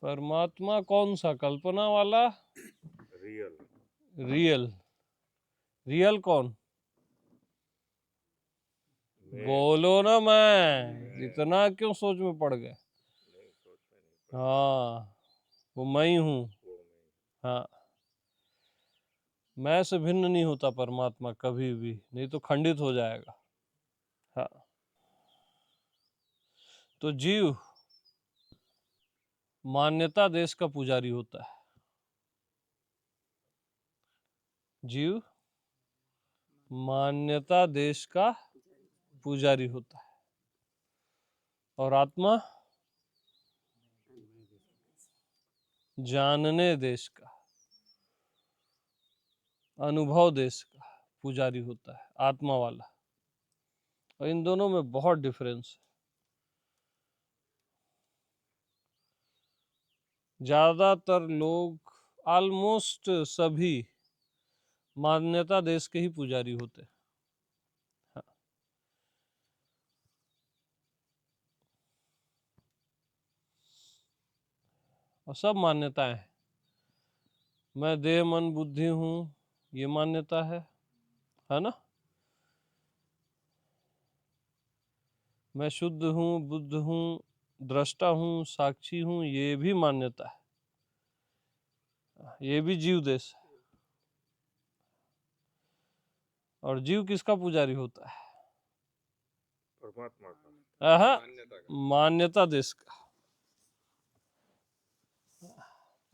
परमात्मा कौन सा, कल्पना वाला? रियल। रियल? रियल कौन? बोलो ना, मैं इतना क्यों सोच में पड़ गए? नहीं, सोच में नहीं पड़ा। हाँ, वो मैं ही हूँ। वो मैं। हाँ, मैं से भिन्न नहीं होता परमात्मा कभी भी, नहीं तो खंडित हो जाएगा। हाँ, तो जीव मान्यता देश का पुजारी होता है। जीव मान्यता देश का पुजारी होता है, और आत्मा जानने देश का, अनुभव देश का पुजारी होता है, आत्मा वाला। और इन दोनों में बहुत डिफरेंस है। ज्यादातर लोग, ऑलमोस्ट सभी, मान्यता देश के ही पुजारी होते हैं। हाँ। और सब मान्यताएं हैं। मैं देह मन बुद्धि हूँ, ये मान्यता है ना? मैं शुद्ध हूँ, बुद्ध हूँ, दृष्टा हूँ, साक्षी हूँ, ये भी मान्यता है। ये भी जीव देश है। और जीव किसका पुजारी होता है? परमात्मा का, मान्यता का। मान्यता देश का।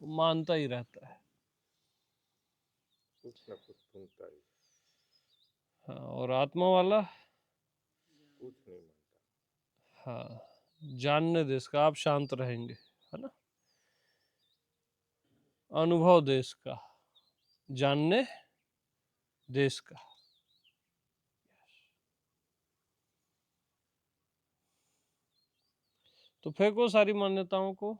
मानता ही रहता है, कुछ न कुछ सुनता ही, हाँ। और आत्मा वाला कुछ नहीं मानता। हाँ, जानने देश का। आप शांत रहेंगे, है ना? अनुभव देश का, जानने देश का। तो फेंको सारी मान्यताओं को।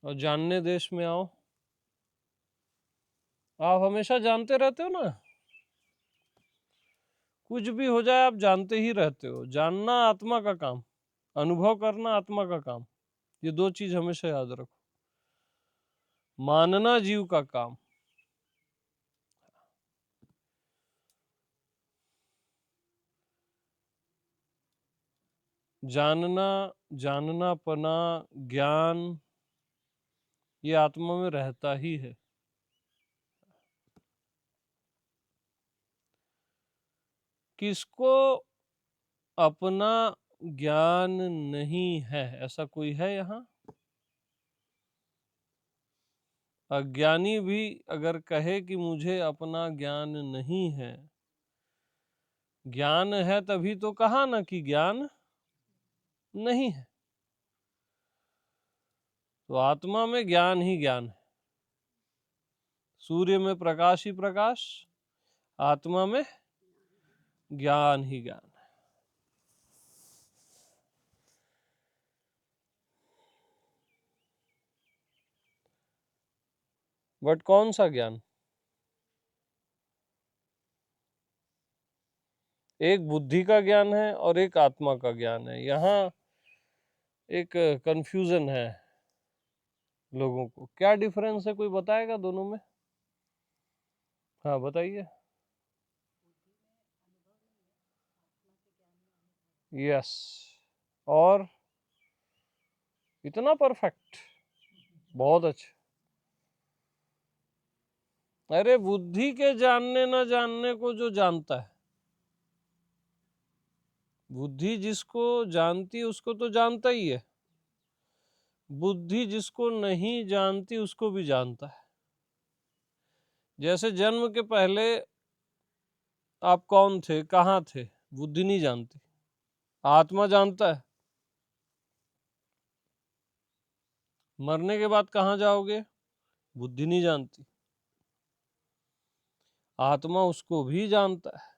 और जानने देश में आओ। आप हमेशा जानते रहते हो ना, कुछ भी हो जाए आप जानते ही रहते हो। जानना आत्मा का काम, अनुभव करना आत्मा का काम। ये दो चीज हमेशा याद रखो। मानना जीव का काम। जानना, जाननापना, ज्ञान, ये आत्मा में रहता ही है। किसको अपना ज्ञान नहीं है, ऐसा कोई है यहाँ? अज्ञानी भी अगर कहे कि मुझे अपना ज्ञान नहीं है, ज्ञान है तभी तो कहा ना कि ज्ञान नहीं है। तो आत्मा में ज्ञान ही ज्ञान है। सूर्य में प्रकाश ही प्रकाश, आत्मा में ज्ञान ही ज्ञान है। बट कौन सा ज्ञान? एक बुद्धि का ज्ञान है और एक आत्मा का ज्ञान है। यहाँ एक कंफ्यूजन है लोगों को। क्या डिफरेंस है, कोई बताएगा दोनों में? हाँ, बताइए। यस। और इतना परफेक्ट, बहुत अच्छा। अरे बुद्धि के जानने न जानने को जो जानता है, बुद्धि जिसको जानती है उसको तो जानता ही है। बुद्धि जिसको नहीं जानती उसको भी जानता है। जैसे जन्म के पहले आप कौन थे, कहाँ थे, बुद्धि नहीं जानती, आत्मा जानता है। मरने के बाद कहाँ जाओगे, बुद्धि नहीं जानती, आत्मा उसको भी जानता है।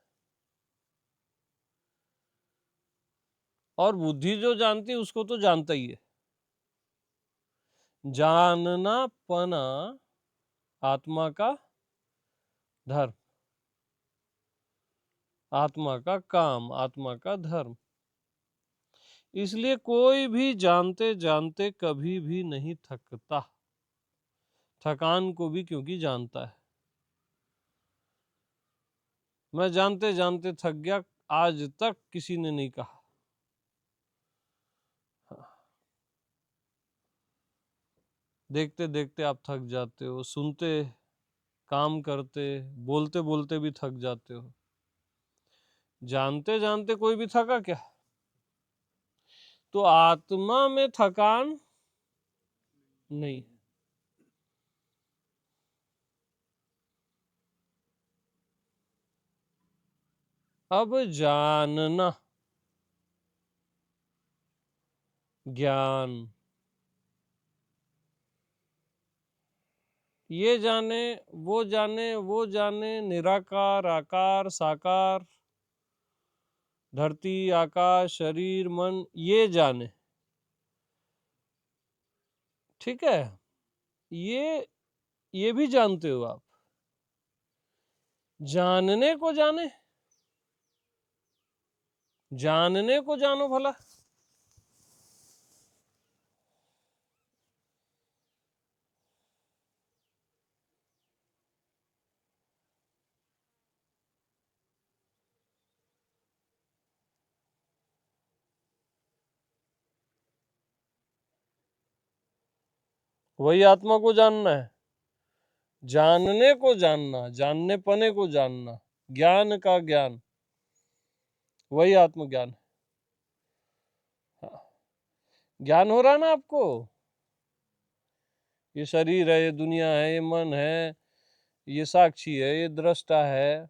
और बुद्धि जो जानती है उसको तो जानता ही है। जानना पना आत्मा का धर्म। आत्मा का काम, आत्मा का धर्म। इसलिए कोई भी जानते जानते कभी भी नहीं थकता, थकान को भी क्योंकि जानता है। मैं जानते जानते थक गया, आज तक किसी ने नहीं कहा। देखते देखते आप थक जाते हो, सुनते, काम करते, बोलते बोलते भी थक जाते हो। जानते जानते कोई भी थका क्या? तो आत्मा में थकान नहीं। अब जानना, ज्ञान, ये जाने, वो जाने, वो जाने, निराकार, आकार, साकार, धरती, आकाश, शरीर, मन, ये जाने। ठीक है, ये भी जानते हो आप। जानने को जाने, जानने को जानो भला। वही आत्मा को जानना है। जानने को जानना, जानने पने को जानना, ज्ञान का ज्ञान, वही आत्मज्ञान है। हाँ। ज्ञान हो रहा ना आपको? ये शरीर है, ये दुनिया है, ये मन है, ये साक्षी है, ये दृष्टा है,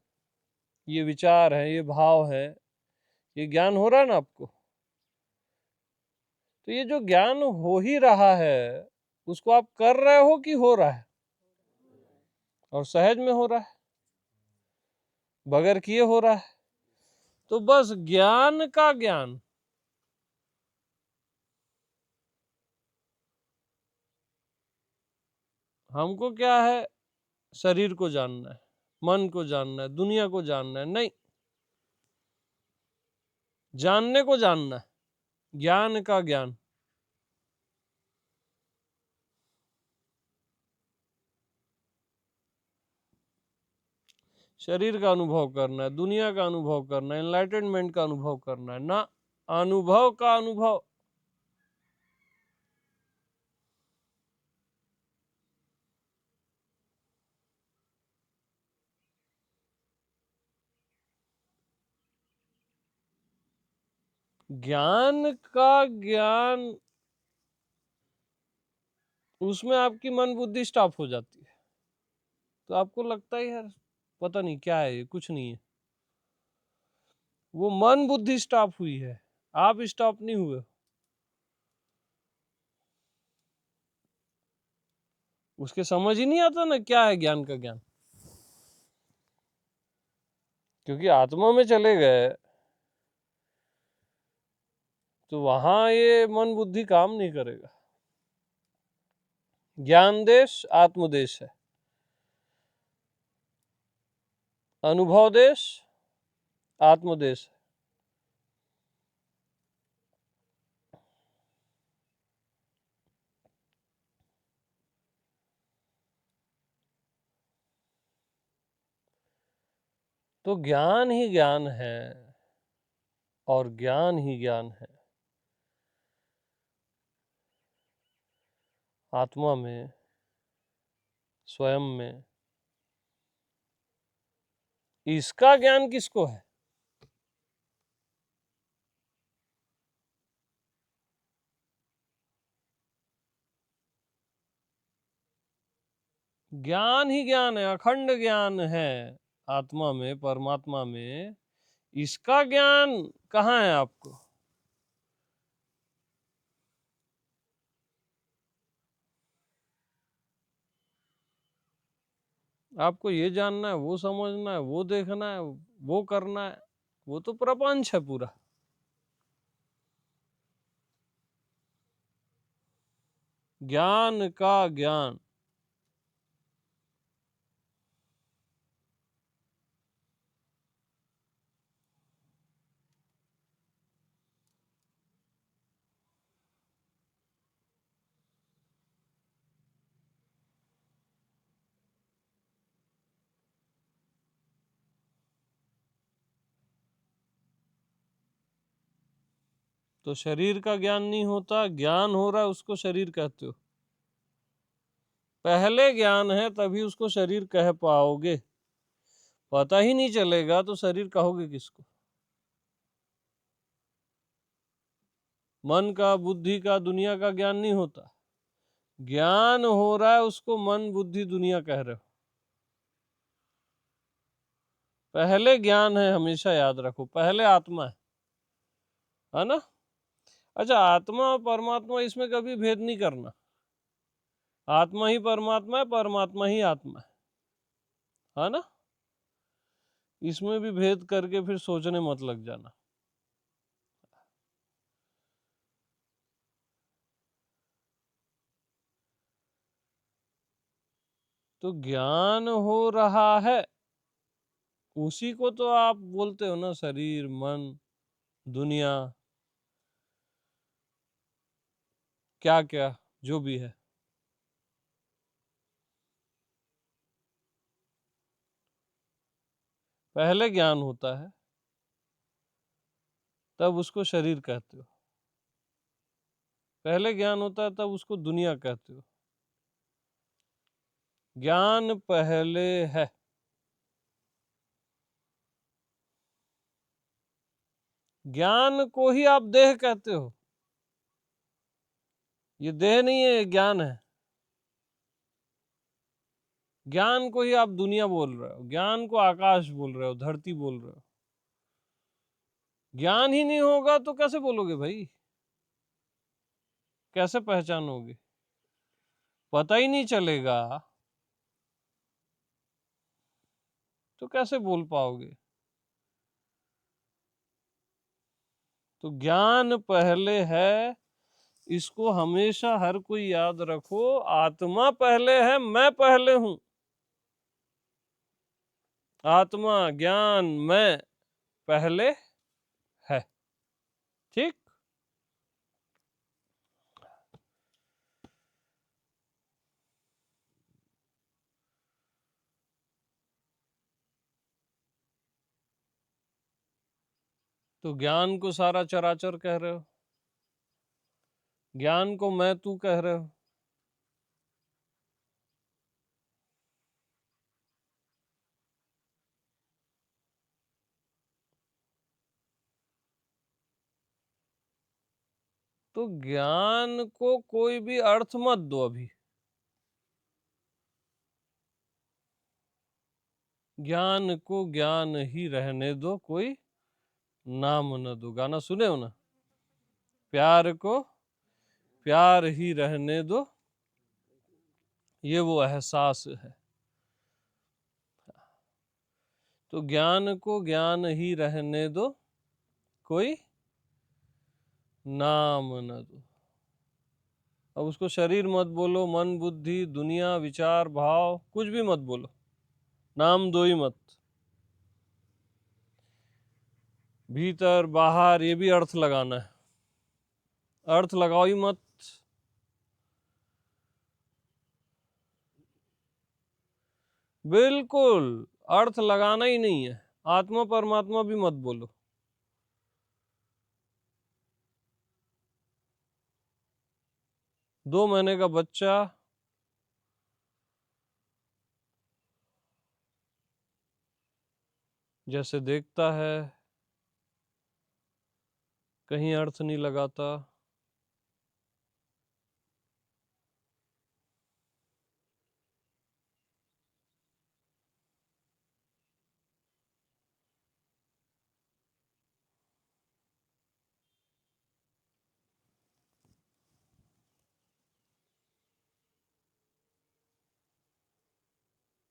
ये विचार है, ये भाव है, ये ज्ञान हो रहा है ना आपको? तो ये जो ज्ञान हो ही रहा है, उसको आप कर रहे हो कि हो रहा है? और सहज में हो रहा है, बगैर किए हो रहा है। तो बस ज्ञान का ज्ञान। हमको क्या है? शरीर को जानना है, मन को जानना है, दुनिया को जानना है? नहीं, जानने को जानना है, ज्ञान का ज्ञान। शरीर का अनुभव करना है, दुनिया का अनुभव करना है, एनलाइटनमेंट का अनुभव करना है ना, अनुभव का अनुभव। ज्ञान का ज्ञान, उसमें आपकी मन बुद्धि स्टॉप हो जाती है। तो आपको लगता है यार पता नहीं क्या है, ये कुछ नहीं है। वो मन बुद्धि स्टॉप हुई है, आप स्टॉप नहीं हुए। उसके समझ ही नहीं आता ना क्या है ज्ञान का ज्ञान। क्योंकि आत्मा में चले गए तो वहां ये मन बुद्धि काम नहीं करेगा। ज्ञान देश आत्मदेश है, अनुभव देश आत्मदेश है। तो ज्ञान ही ज्ञान है और ज्ञान ही ज्ञान है। आत्मा में, स्वयं में, इसका ज्ञान किसको है? ज्ञान ही ज्ञान है, अखंड ज्ञान है आत्मा में, परमात्मा में। इसका ज्ञान कहाँ है आपको? आपको ये जानना है, वो समझना है, वो देखना है, वो करना है, वो तो प्रपंच है पूरा। ज्ञान का ज्ञान। तो शरीर का ज्ञान नहीं होता, ज्ञान हो रहा है उसको शरीर कहते हो। पहले ज्ञान है तभी उसको शरीर कह पाओगे, पता ही नहीं चलेगा तो शरीर कहोगे किसको? मन का, बुद्धि का, दुनिया का ज्ञान नहीं होता, ज्ञान हो रहा है उसको मन, बुद्धि, दुनिया कह रहे हो। पहले ज्ञान है, हमेशा याद रखो, पहले आत्मा है ना। अच्छा, आत्मा और परमात्मा इसमें कभी भेद नहीं करना, आत्मा ही परमात्मा है, परमात्मा ही आत्मा है ना। इसमें भी भेद करके फिर सोचने मत लग जाना। तो ज्ञान हो रहा है, उसी को तो आप बोलते हो ना, शरीर, मन, दुनिया, क्या क्या जो भी है। पहले ज्ञान होता है तब उसको शरीर कहते हो, पहले ज्ञान होता है तब उसको दुनिया कहते हो। ज्ञान पहले है, ज्ञान को ही आप देह कहते हो, ये देह नहीं है, ज्ञान है। ज्ञान को ही आप दुनिया बोल रहे हो, ज्ञान को आकाश बोल रहे हो, धरती बोल रहे हो। ज्ञान ही नहीं होगा तो कैसे बोलोगे भाई, कैसे पहचानोगे? पता ही नहीं चलेगा तो कैसे बोल पाओगे? तो ज्ञान पहले है, इसको हमेशा हर कोई याद रखो। आत्मा पहले है, मैं पहले हूं। आत्मा, ज्ञान, मैं पहले है। ठीक। तो ज्ञान को सारा चराचर कह रहे हो, ज्ञान को मैं तू कह रहे हो। तो ज्ञान को कोई भी अर्थ मत दो अभी, ज्ञान को ज्ञान ही रहने दो, कोई नाम न दो। गाना सुने हो ना, प्यार को प्यार ही रहने दो, ये वो एहसास है। तो ज्ञान को ज्ञान ही रहने दो, कोई नाम न दो। अब उसको शरीर मत बोलो, मन, बुद्धि, दुनिया, विचार, भाव, कुछ भी मत बोलो, नाम दो ही मत। भीतर बाहर ये भी अर्थ लगाना है, अर्थ लगाओ ही मत। बिल्कुल अर्थ लगाना ही नहीं है, आत्मा परमात्मा भी मत बोलो। दो महीने का बच्चा जैसे देखता है, कहीं अर्थ नहीं लगाता,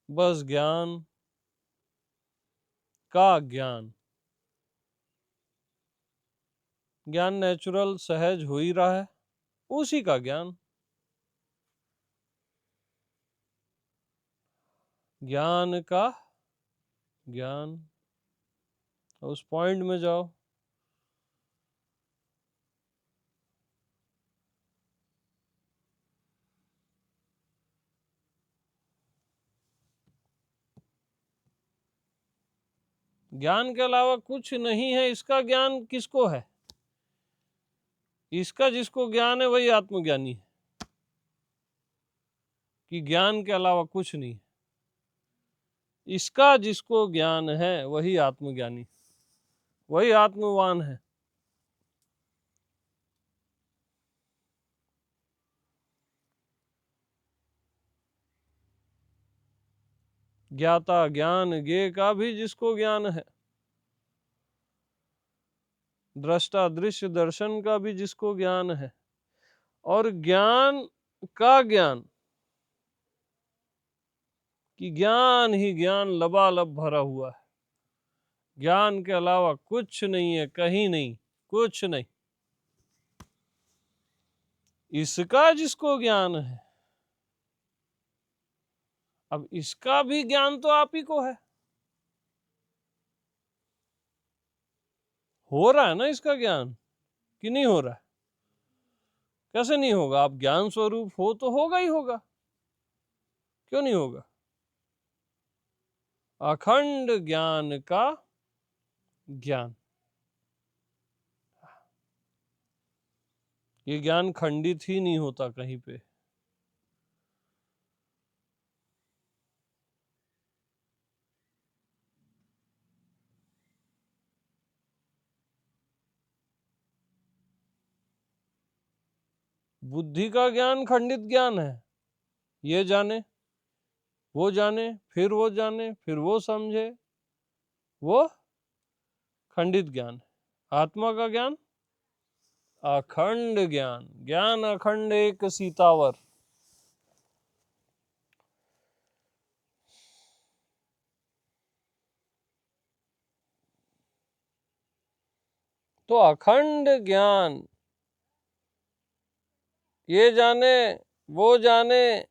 बस ज्ञान का ज्ञान, ज्ञान नेचुरल सहज हो ही रहा है, उसी का ज्ञान। ज्ञान का ज्ञान, उस पॉइंट में जाओ। ज्ञान के अलावा कुछ नहीं है, इसका ज्ञान किसको है? इसका जिसको ज्ञान है वही आत्मज्ञानी है, कि ज्ञान के अलावा कुछ नहीं। इसका जिसको ज्ञान है वही आत्मज्ञानी, वही आत्मवान है। ज्ञाता ज्ञान ज्ञेय का भी जिसको ज्ञान है, दृष्टा दृश्य दर्शन का भी जिसको ज्ञान है, और ज्ञान का ज्ञान, कि ज्ञान ही ज्ञान लबालब भरा हुआ है, ज्ञान के अलावा कुछ नहीं है, कहीं नहीं, कुछ नहीं। इसका जिसको ज्ञान है, अब इसका भी ज्ञान तो आप ही को है, हो रहा है ना इसका ज्ञान, कि नहीं हो रहा है? कैसे नहीं होगा? आप ज्ञान स्वरूप हो तो होगा ही होगा, क्यों नहीं होगा? अखंड ज्ञान का ज्ञान, ये ज्ञान खंडित ही नहीं होता कहीं पे। बुद्धि का ज्ञान खंडित ज्ञान है, ये जाने वो जाने, फिर वो जाने, फिर वो समझे, वो खंडित ज्ञान है। आत्मा का ज्ञान अखंड ज्ञान, ज्ञान अखंड एक सीतावर। तो अखंड ज्ञान, ये जाने वो जाने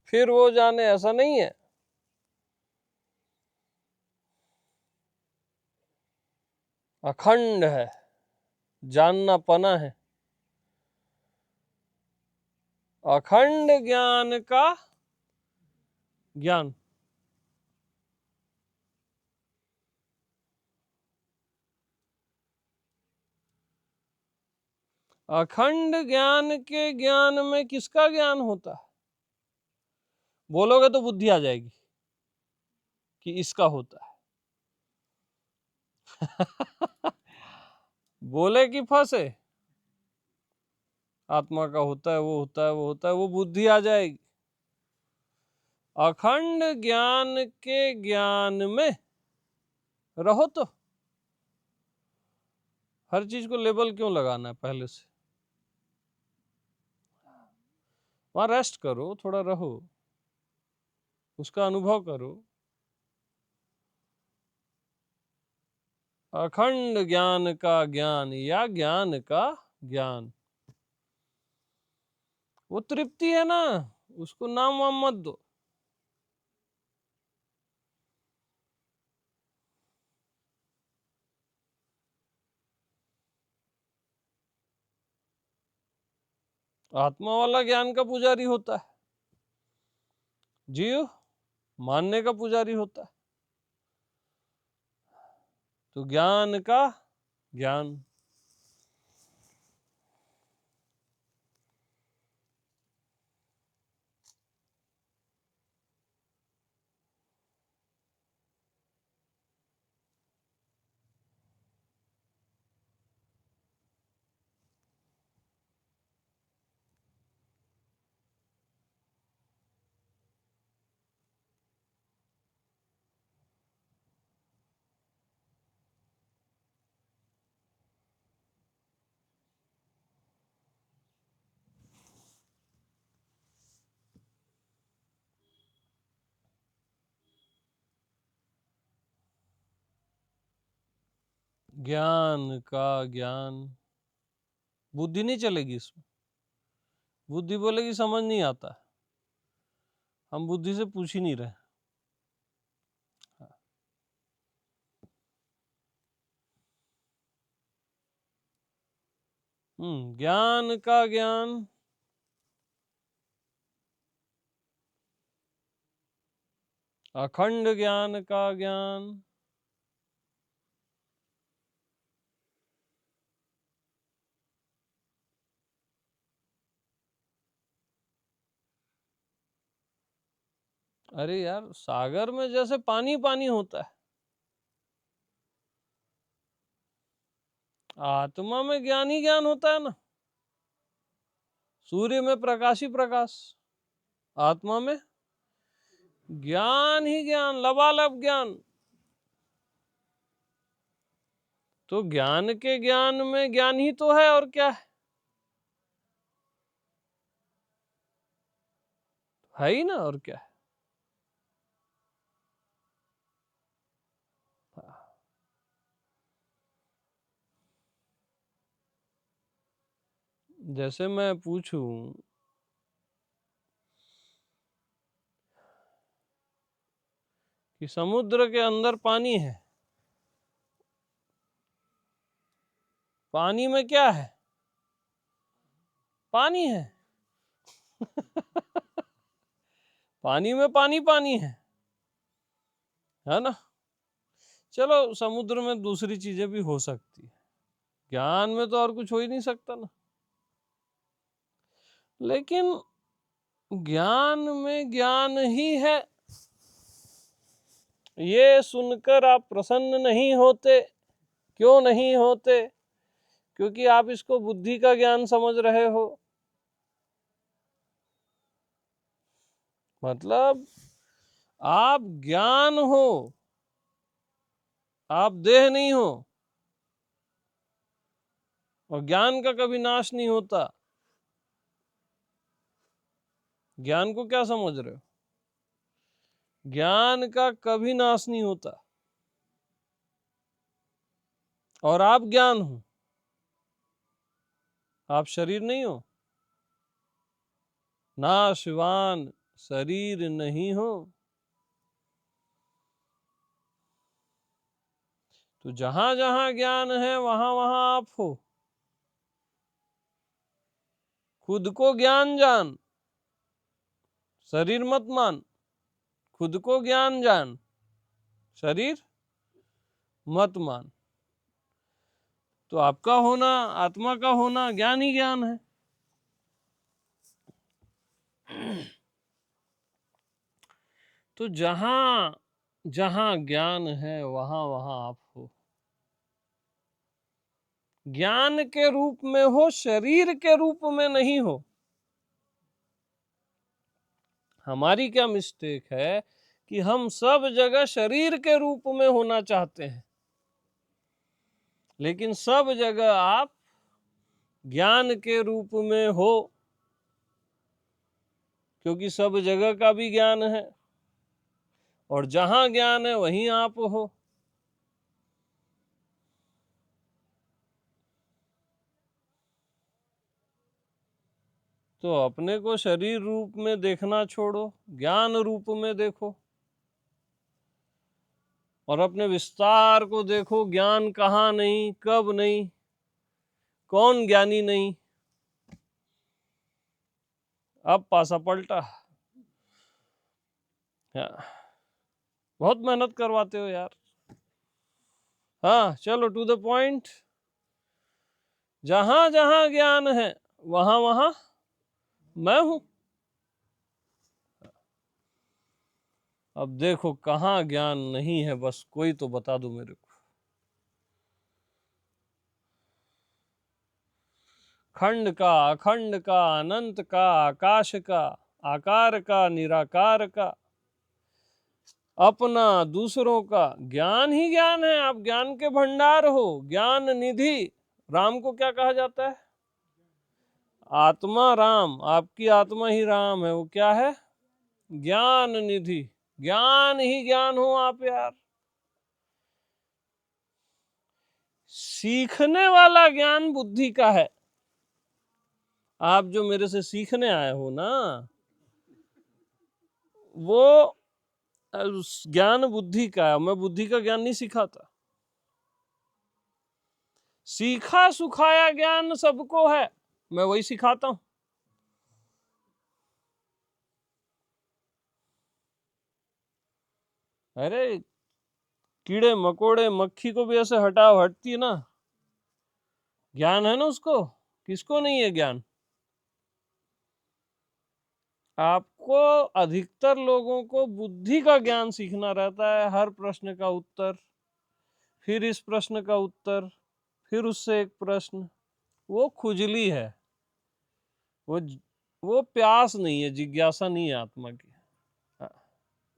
फिर वो जाने, ऐसा नहीं है। अखंड है, जानना पना है, अखंड ज्ञान का ज्ञान। अखंड ज्ञान के ज्ञान में किसका ज्ञान होता है? बोलोगे तो बुद्धि आ जाएगी कि इसका होता है। बोले कि फंसे, आत्मा का होता है, वो होता है, वो होता है, वो बुद्धि आ जाएगी। अखंड ज्ञान के ज्ञान में रहो तो हर चीज को लेबल क्यों लगाना है पहले से? वहां रेस्ट करो, थोड़ा रहो, उसका अनुभव करो। अखंड ज्ञान का ज्ञान या ज्ञान का ज्ञान, वो तृप्ति है ना, उसको नाम वाम मत दो। आत्मा वाला ज्ञान का पुजारी होता है, जीव मानने का पुजारी होता है। तो ज्ञान का ज्ञान, ज्ञान का ज्ञान। बुद्धि नहीं चलेगी इसमें, बुद्धि बोलेगी समझ नहीं आता। हम बुद्धि से पूछ ही नहीं रहे। ज्ञान का ज्ञान, अखंड ज्ञान का ज्ञान, अरे यार, सागर में जैसे पानी पानी होता है, आत्मा में ज्ञान ही ज्ञान होता है ना। सूर्य में प्रकाश ही प्रकाश, आत्मा में ज्ञान ही ज्ञान, लबालब ज्ञान। तो ज्ञान के ज्ञान में ज्ञान ही तो है, और क्या है ही ना, और क्या है। जैसे मैं पूछूं कि समुद्र के अंदर पानी है, पानी में क्या है? पानी है। पानी में पानी पानी है ना। चलो, समुद्र में दूसरी चीजें भी हो सकती है, ज्ञान में तो और कुछ हो ही नहीं सकता ना। लेकिन ज्ञान में ज्ञान ही है, ये सुनकर आप प्रसन्न नहीं होते। क्यों नहीं होते? क्योंकि आप इसको बुद्धि का ज्ञान समझ रहे हो। मतलब आप ज्ञान हो, आप देह नहीं हो, और ज्ञान का कभी नाश नहीं होता। ज्ञान को क्या समझ रहे हो? ज्ञान का कभी नाश नहीं होता, और आप ज्ञान हो, आप शरीर नहीं हो, नाशवान शरीर नहीं हो। तो जहां जहां ज्ञान है वहां वहां आप हो। खुद को ज्ञान जान, शरीर मत मान। खुद को ज्ञान जान, शरीर मत मान। तो आपका होना, आत्मा का होना, ज्ञान ही ज्ञान है। तो जहां जहां ज्ञान है वहां वहां आप हो। ज्ञान के रूप में हो, शरीर के रूप में नहीं हो। हमारी क्या मिस्टेक है कि हम सब जगह शरीर के रूप में होना चाहते हैं, लेकिन सब जगह आप ज्ञान के रूप में हो, क्योंकि सब जगह का भी ज्ञान है, और जहां ज्ञान है वहीं आप हो। तो अपने को शरीर रूप में देखना छोड़ो, ज्ञान रूप में देखो, और अपने विस्तार को देखो। ज्ञान कहाँ नहीं, कब नहीं, कौन ज्ञानी नहीं। अब पासा पलटा। बहुत मेहनत करवाते हो यार। हाँ, चलो टू द पॉइंट। जहां जहां ज्ञान है वहां वहां मैं हूं। अब देखो कहाँ ज्ञान नहीं है, बस कोई तो बता दो मेरे को। खंड का, अखंड का, अनंत का, आकाश का, आकार का, निराकार का, अपना, दूसरों का, ज्ञान ही ज्ञान है। आप ज्ञान के भंडार हो, ज्ञान निधि। राम को क्या कहा जाता है? आत्मा राम, आपकी आत्मा ही राम है। वो क्या है? ज्ञान निधि। ज्ञान ही ज्ञान हो आप यार। सीखने वाला ज्ञान बुद्धि का है। आप जो मेरे से सीखने आए हो ना, वो ज्ञान बुद्धि का है। मैं बुद्धि का ज्ञान नहीं सिखाता। सीखा सुखाया ज्ञान सबको है, मैं वही सिखाता हूं। अरे कीड़े मकोड़े मक्खी को भी ऐसे हटाओ, हटती है ना। ज्ञान है ना उसको। किसको नहीं है ज्ञान? आपको अधिकतर लोगों को बुद्धि का ज्ञान सीखना रहता है, हर प्रश्न का उत्तर, फिर इस प्रश्न का उत्तर, फिर उससे एक प्रश्न। वो खुजली है, वो प्यास नहीं है, जिज्ञासा नहीं है आत्मा की। हाँ,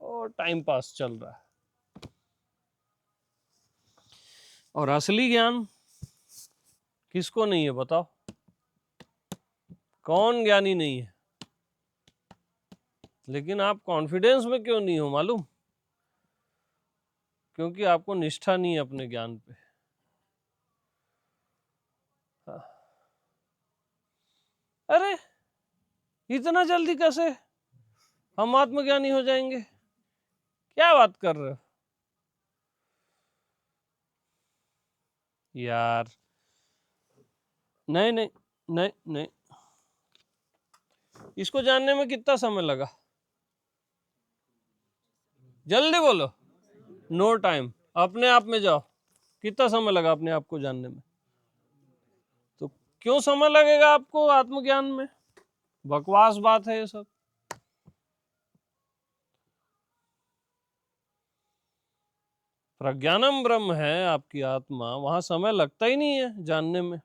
और टाइम पास चल रहा है। और असली ज्ञान किसको नहीं है बताओ? कौन ज्ञानी नहीं है? लेकिन आप कॉन्फिडेंस में क्यों नहीं हो मालूम? क्योंकि आपको निष्ठा नहीं है अपने ज्ञान पे। हाँ। अरे इतना जल्दी कैसे हम आत्मज्ञानी हो जाएंगे? क्या बात कर रहे हो यार? नहीं नहीं नहीं नहीं, इसको जानने में कितना समय लगा? जल्दी बोलो। No time. अपने आप में जाओ, कितना समय लगा अपने आप को जानने में? तो क्यों समय लगेगा आपको आत्मज्ञान में? बकवास बात है ये सब। प्रज्ञानम ब्रह्म है आपकी आत्मा, वहां समय लगता ही नहीं है जानने में।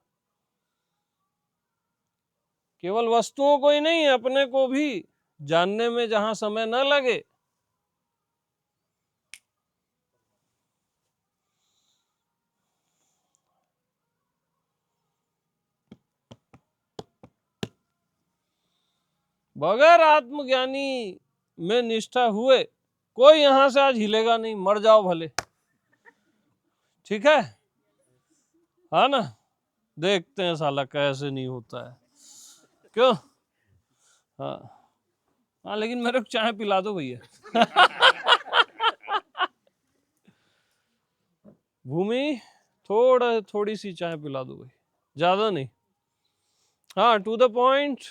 केवल वस्तुओं को ही नहीं, अपने को भी जानने में जहां समय न लगे। बगैर आत्मज्ञानी में निष्ठा हुए कोई यहां से आज हिलेगा नहीं, मर जाओ भले। ठीक है? हाँ ना? देखते हैं साला कैसे नहीं होता है। क्यों? हाँ हाँ, लेकिन मेरे को चाय पिला दो भैया। भूमि, थोड़ी सी चाय पिला दो भाई, ज्यादा नहीं। हाँ, टू द पॉइंट।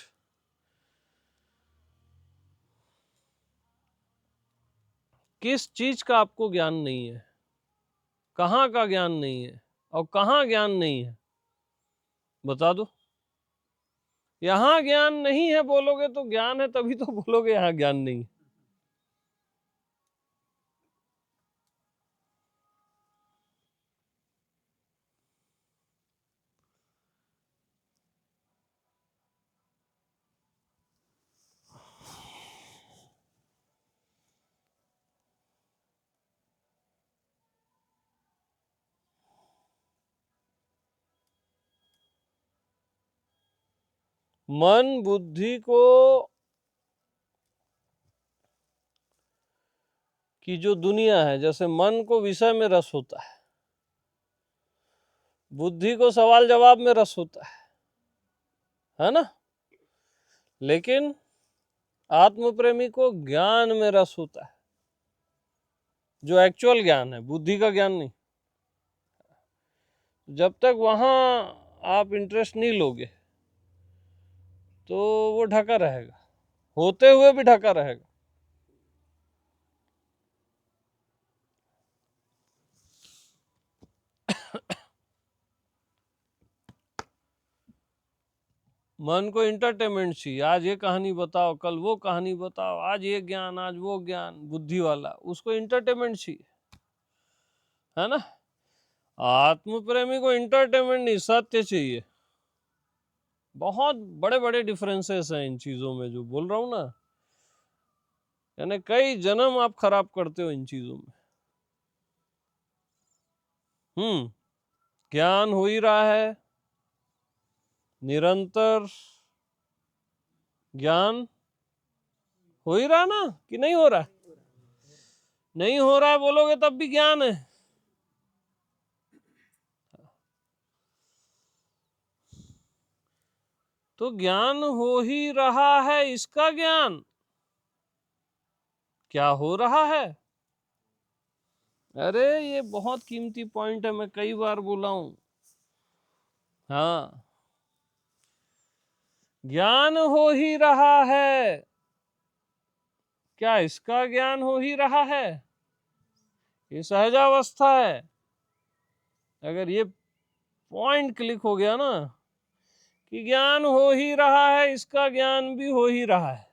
किस चीज का आपको ज्ञान नहीं है? कहाँ का ज्ञान नहीं है? और कहाँ ज्ञान नहीं है? बता दो। यहाँ ज्ञान नहीं है बोलोगे तो ज्ञान है, तभी तो बोलोगे यहाँ ज्ञान नहीं है। मन बुद्धि को की जो दुनिया है, जैसे मन को विषय में रस होता है, बुद्धि को सवाल जवाब में रस होता है ना? लेकिन आत्म प्रेमी को ज्ञान में रस होता है, जो एक्चुअल ज्ञान है, बुद्धि का ज्ञान नहीं। जब तक वहां आप इंटरेस्ट नहीं लोगे तो वो ढका रहेगा, होते हुए भी ढका रहेगा। मन को इंटरटेनमेंट चाहिए, आज ये कहानी बताओ, कल वो कहानी बताओ, आज ये ज्ञान, आज वो ज्ञान, बुद्धि वाला उसको इंटरटेनमेंट चाहिए, है ना? आत्म प्रेमी को इंटरटेनमेंट नहीं, सत्य चाहिए। बहुत बड़े बड़े डिफरेंसेस हैं इन चीजों में, जो बोल रहा हूं ना। यानी कई जन्म आप खराब करते हो इन चीजों में। ज्ञान हो ही रहा है, निरंतर ज्ञान हो ही रहा ना, कि नहीं हो रहा? नहीं हो रहा है बोलोगे तब भी ज्ञान है। तो ज्ञान हो ही रहा है, इसका ज्ञान क्या हो रहा है? अरे ये बहुत कीमती पॉइंट है, मैं कई बार बोला हूं। हाँ, ज्ञान हो ही रहा है, क्या इसका ज्ञान हो ही रहा है? ये सहजावस्था है। अगर ये पॉइंट क्लिक हो गया ना कि ज्ञान हो ही रहा है, इसका ज्ञान भी हो ही रहा है,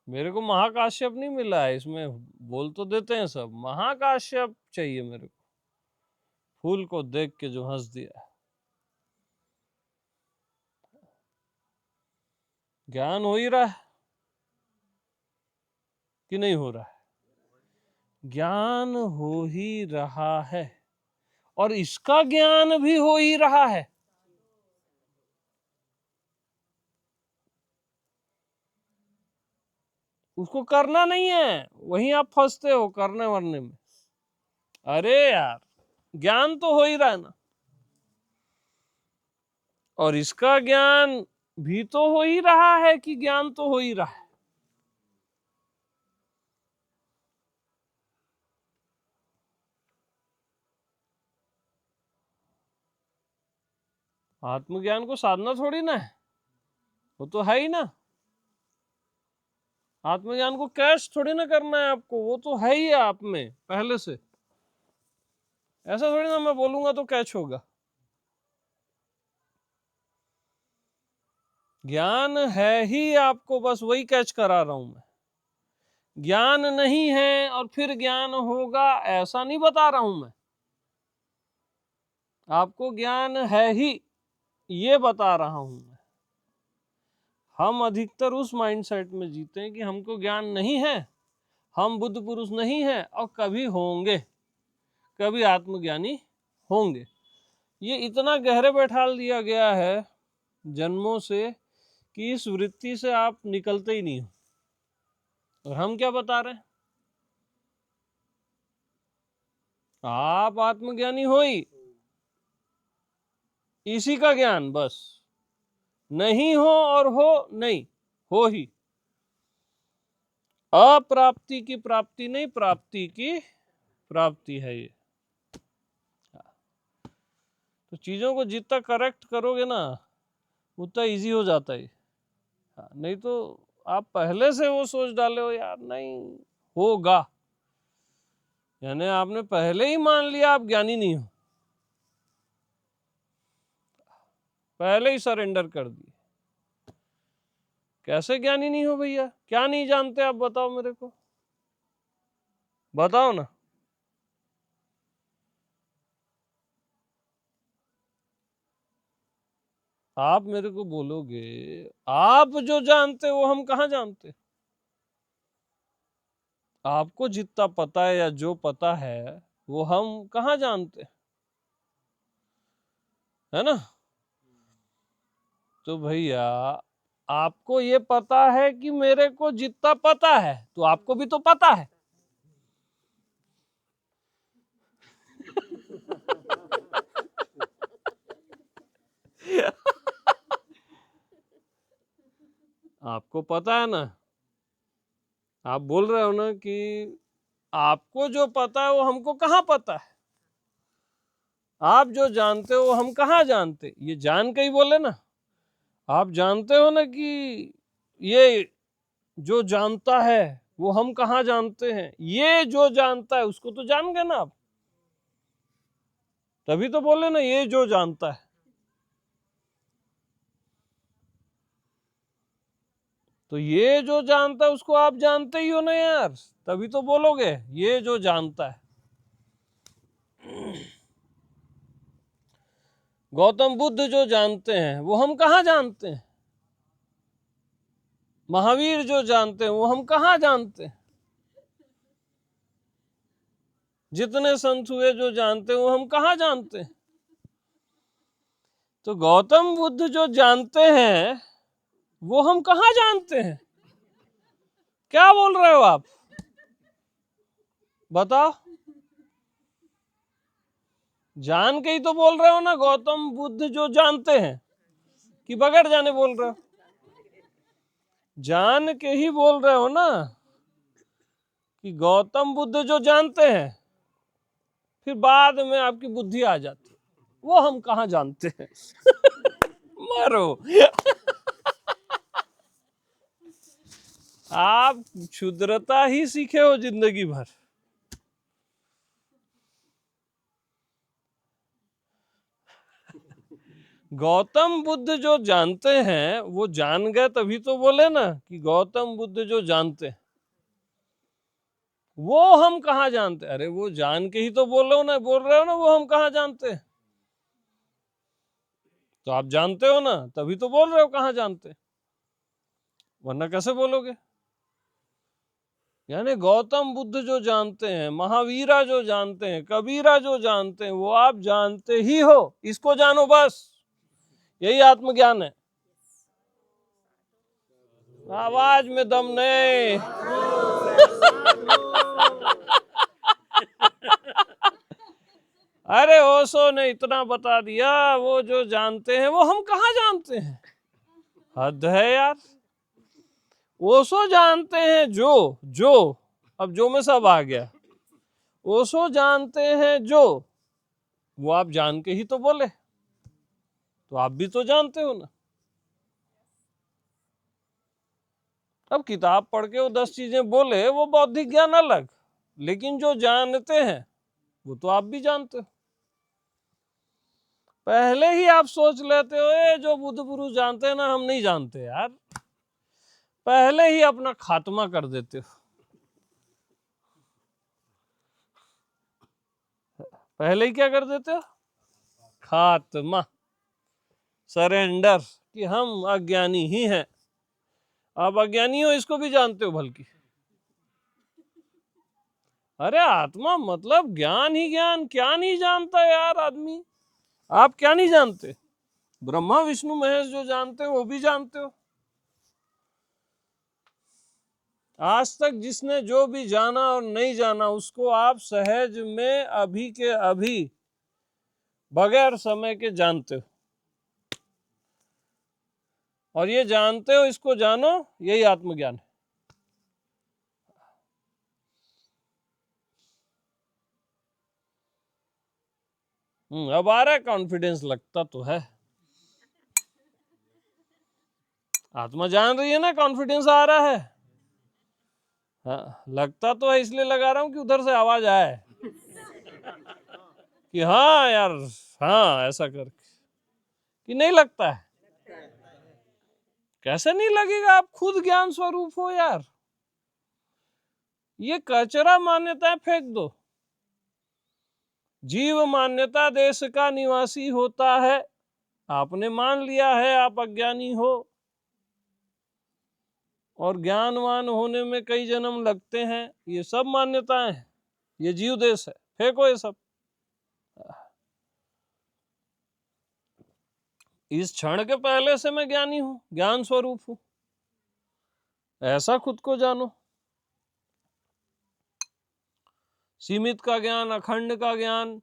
मेरे को महाकाश्यप नहीं मिला है, इसमें बोल तो देते हैं सब, महाकाश्यप चाहिए मेरे को। फूल को देख के जो हंस दिया। ज्ञान हो ही रहा है कि नहीं हो रहा है? ज्ञान हो ही रहा है, और इसका ज्ञान भी हो ही रहा है। उसको करना नहीं है, वहीं आप फंसते हो करने वरने में। अरे यार, ज्ञान तो हो ही रहा है ना, और इसका ज्ञान भी तो हो ही रहा है कि ज्ञान तो हो ही रहा है। आत्मज्ञान को साधना थोड़ी ना है, वो तो है ही ना। आत्मज्ञान को कैश थोड़ी ना करना है आपको, वो तो है ही आप में पहले से। ऐसा थोड़ी ना मैं बोलूंगा तो कैच होगा। ज्ञान है ही आपको, बस वही कैच करा रहा हूं मैं। ज्ञान नहीं है और फिर ज्ञान होगा, ऐसा नहीं बता रहा हूं मैं। आपको ज्ञान है ही, ये बता रहा हूं मैं। हम अधिकतर उस माइंडसेट में जीते हैं कि हमको ज्ञान नहीं है, हम बुद्ध पुरुष नहीं है, और कभी होंगे, कभी आत्मज्ञानी होंगे। ये इतना गहरे बैठा दिया गया है जन्मों से कि इस वृत्ति से आप निकलते ही नहीं हो। और हम क्या बता रहे हैं? आप आत्मज्ञानी हो ही, इसी का ज्ञान बस। नहीं हो और हो नहीं, हो ही। अप्राप्ति की प्राप्ति नहीं, प्राप्ति की प्राप्ति है ये। तो चीजों को जितना करेक्ट करोगे ना, उतना इजी हो जाता है। नहीं तो आप पहले से वो सोच डाले हो यार नहीं होगा, यानी आपने पहले ही मान लिया आप ज्ञानी नहीं हो, पहले ही सरेंडर कर दिए। कैसे ज्ञानी नहीं हो भैया? क्या नहीं जानते आप बताओ मेरे को, बताओ ना। आप मेरे को बोलोगे आप जो जानते वो हम कहाँ जानते? आपको जितना पता है या जो पता है वो हम कहाँ जानते, है ना? तो भैया आपको ये पता है कि मेरे को जितना पता है, तो आपको भी तो पता है। आपको पता है ना, आप बोल रहे हो ना कि आपको जो पता है वो हमको कहाँ पता है, आप जो जानते हो वो हम कहाँ जानते? ये जान के ही बोले ना। आप जानते हो ना कि ये जो जानता है वो हम कहाँ जानते हैं, ये जो जानता है उसको तो जान गए ना आप, तभी तो बोले ना ये जो जानता है। तो ये जो जानता है उसको आप जानते ही हो ना यार, तभी तो बोलोगे ये जो जानता है। गौतम बुद्ध जो जानते हैं वो हम कहाँ जानते हैं? महावीर जो जानते हैं वो हम कहाँ जानते हैं? जितने संत हुए जो जानते हैं वो हम कहाँ जानते हैं? तो गौतम बुद्ध जो जानते हैं वो हम कहाँ जानते हैं? क्या बोल रहे हो आप, बताओ? जान के ही तो बोल रहे हो ना, गौतम बुद्ध जो जानते हैं, कि बगैर जाने बोल रहे हो? जान के ही बोल रहे हो ना कि गौतम बुद्ध जो जानते हैं, फिर बाद में आपकी बुद्धि आ जाती, वो हम कहाँ जानते हैं? मारो। आप क्षुद्रता ही सीखे हो जिंदगी भर। गौतम बुद्ध जो जानते हैं वो जान गए तभी तो बोले ना कि गौतम बुद्ध जो जानते हैं, वो हम कहाँ जानते। अरे वो जान के ही तो बोल रहे हो ना वो हम कहाँ जानते हैं। तो आप जानते हो ना तभी तो बोल रहे हो कहाँ जानते, वरना कैसे बोलोगे। यानी गौतम बुद्ध जो जानते हैं, महावीरा जो जानते हैं, कबीरा जो जानते हैं, वो आप जानते ही हो, इसको जानो बस, यही आत्मज्ञान है। आवाज में दम नहीं। अरे ओशो ने इतना बता दिया, वो जो जानते हैं वो हम कहाँ जानते हैं। हद है यार। ओशो जानते हैं जो अब जो में सब आ गया। ओशो जानते हैं जो, वो आप जान के ही तो बोले, तो आप भी तो जानते हो ना। अब किताब पढ़ के वो 10 चीजें बोले, वो बौद्धिक ज्ञान अलग, लेकिन जो जानते हैं वो तो आप भी जानते हो। पहले ही आप सोच लेते हो ये जो बुद्ध पुरुष जानते हैं ना हम नहीं जानते यार, पहले ही अपना खात्मा कर देते हो। पहले ही क्या कर देते हो? खात्मा, सरेंडर, कि हम अज्ञानी ही हैं। आप अज्ञानी हो इसको भी जानते हो बल्कि। अरे आत्मा मतलब ज्ञान ही ज्ञान, क्या नहीं जानता यार आदमी। आप क्या नहीं जानते? ब्रह्मा विष्णु महेश जो जानते हो वो भी जानते हो। आज तक जिसने जो भी जाना और नहीं जाना उसको आप सहज में अभी के अभी बगैर समय के जानते हो। और ये जानते हो, इसको जानो, यही आत्मज्ञान है। अब आ रहा है कॉन्फिडेंस, लगता तो है। आत्मा जान रही है ना, कॉन्फिडेंस आ रहा है। हाँ, लगता तो है इसलिए लगा रहा हूं कि उधर से आवाज आए कि हाँ यार, हाँ ऐसा कर, कि नहीं लगता है। कैसे नहीं लगेगा, आप खुद ज्ञान स्वरूप हो यार। ये कचरा मान्यताएं फेंक दो। जीव मान्यता देश का निवासी होता है, आपने मान लिया है आप अज्ञानी हो, और ज्ञानवान होने में कई जन्म लगते हैं, ये सब मान्यताएं हैं, ये जीव देश है, फेंको ये सब। इस क्षण के पहले से मैं ज्ञानी हूं, ज्ञान स्वरूप हूं, ऐसा खुद को जानो। सीमित का ज्ञान, अखंड का ज्ञान,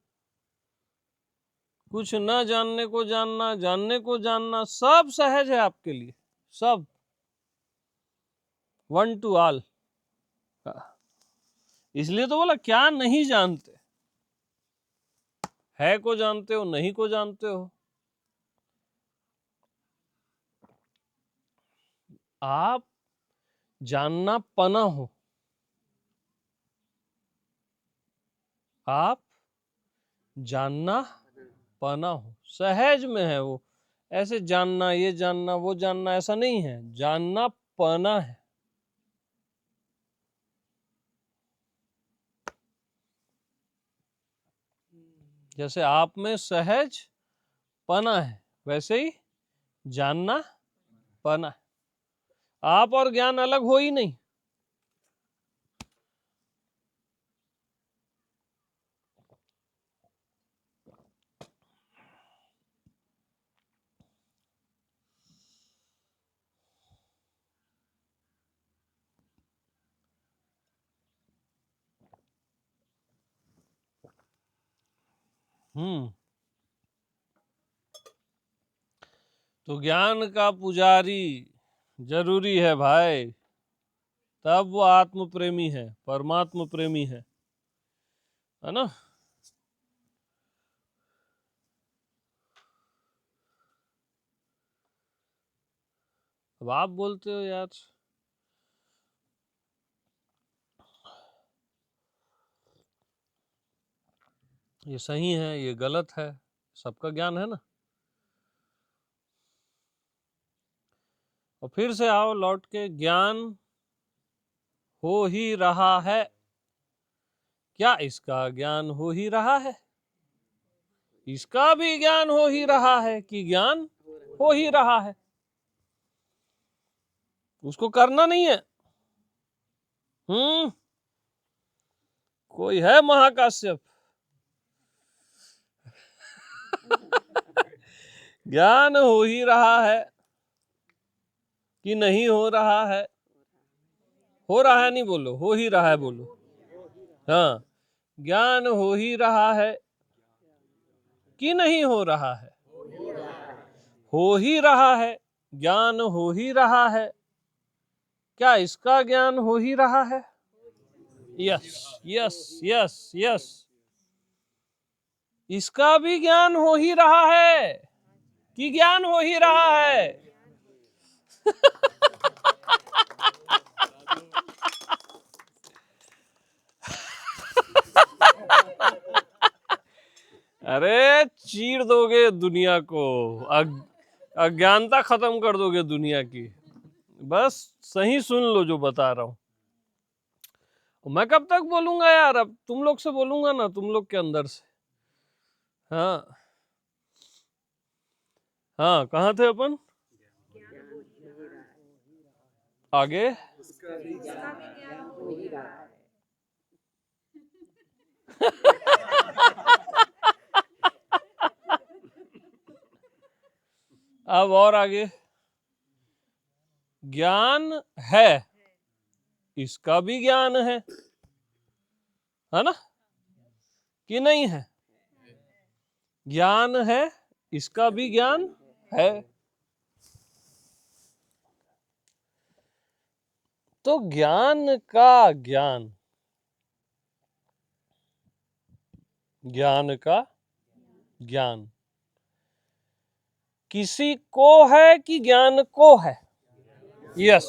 कुछ न जानने को जानना, जानने को जानना, सब सहज है आपके लिए, सब वन टू ऑल। इसलिए तो बोला क्या नहीं जानते, है को जानते हो, नहीं को जानते हो। आप जानना पना हो, आप जानना पना हो, सहज में है वो। ऐसे जानना, ये जानना, वो जानना, ऐसा नहीं है, जानना पना है। जैसे आप में सहज पना है, वैसे ही जानना पना है। आप और ज्ञान अलग हो ही नहीं। तो ज्ञान का पुजारी जरूरी है भाई, तब वो आत्म प्रेमी है, परमात्म प्रेमी है ना। अब आप बोलते हो यार ये सही है, ये गलत है, सबका ज्ञान है ना। और फिर से आओ लौट के, ज्ञान हो ही रहा है, क्या इसका ज्ञान हो ही रहा है? इसका भी ज्ञान हो ही रहा है कि ज्ञान हो ही रहा है, उसको करना नहीं है। कोई है महाकाश्यप? ज्ञान हो ही रहा है कि नहीं हो रहा है? हो रहा है नहीं बोलो, हो ही रहा है बोलो। हाँ, ज्ञान हो ही रहा है कि नहीं हो रहा है? हो ही रहा है, ज्ञान हो ही रहा है, क्या इसका ज्ञान हो ही रहा है? यस यस यस यस, इसका भी ज्ञान हो ही रहा है कि ज्ञान हो ही रहा है? अरे चीर दोगे दुनिया को, अज्ञानता खत्म कर दोगे दुनिया की। बस सही सुन लो जो बता रहा हूं। मैं कब तक बोलूंगा यार, अब तुम लोग से बोलूंगा ना, तुम लोग के अंदर से। हाँ हाँ, कहाँ थे अपन? आगे अब और आगे, ज्ञान है, इसका भी ज्ञान है ना कि नहीं है? ज्ञान है, इसका भी ज्ञान है। तो ज्ञान का ज्ञान, ज्ञान का ज्ञान किसी को है कि ज्ञान को है? यस,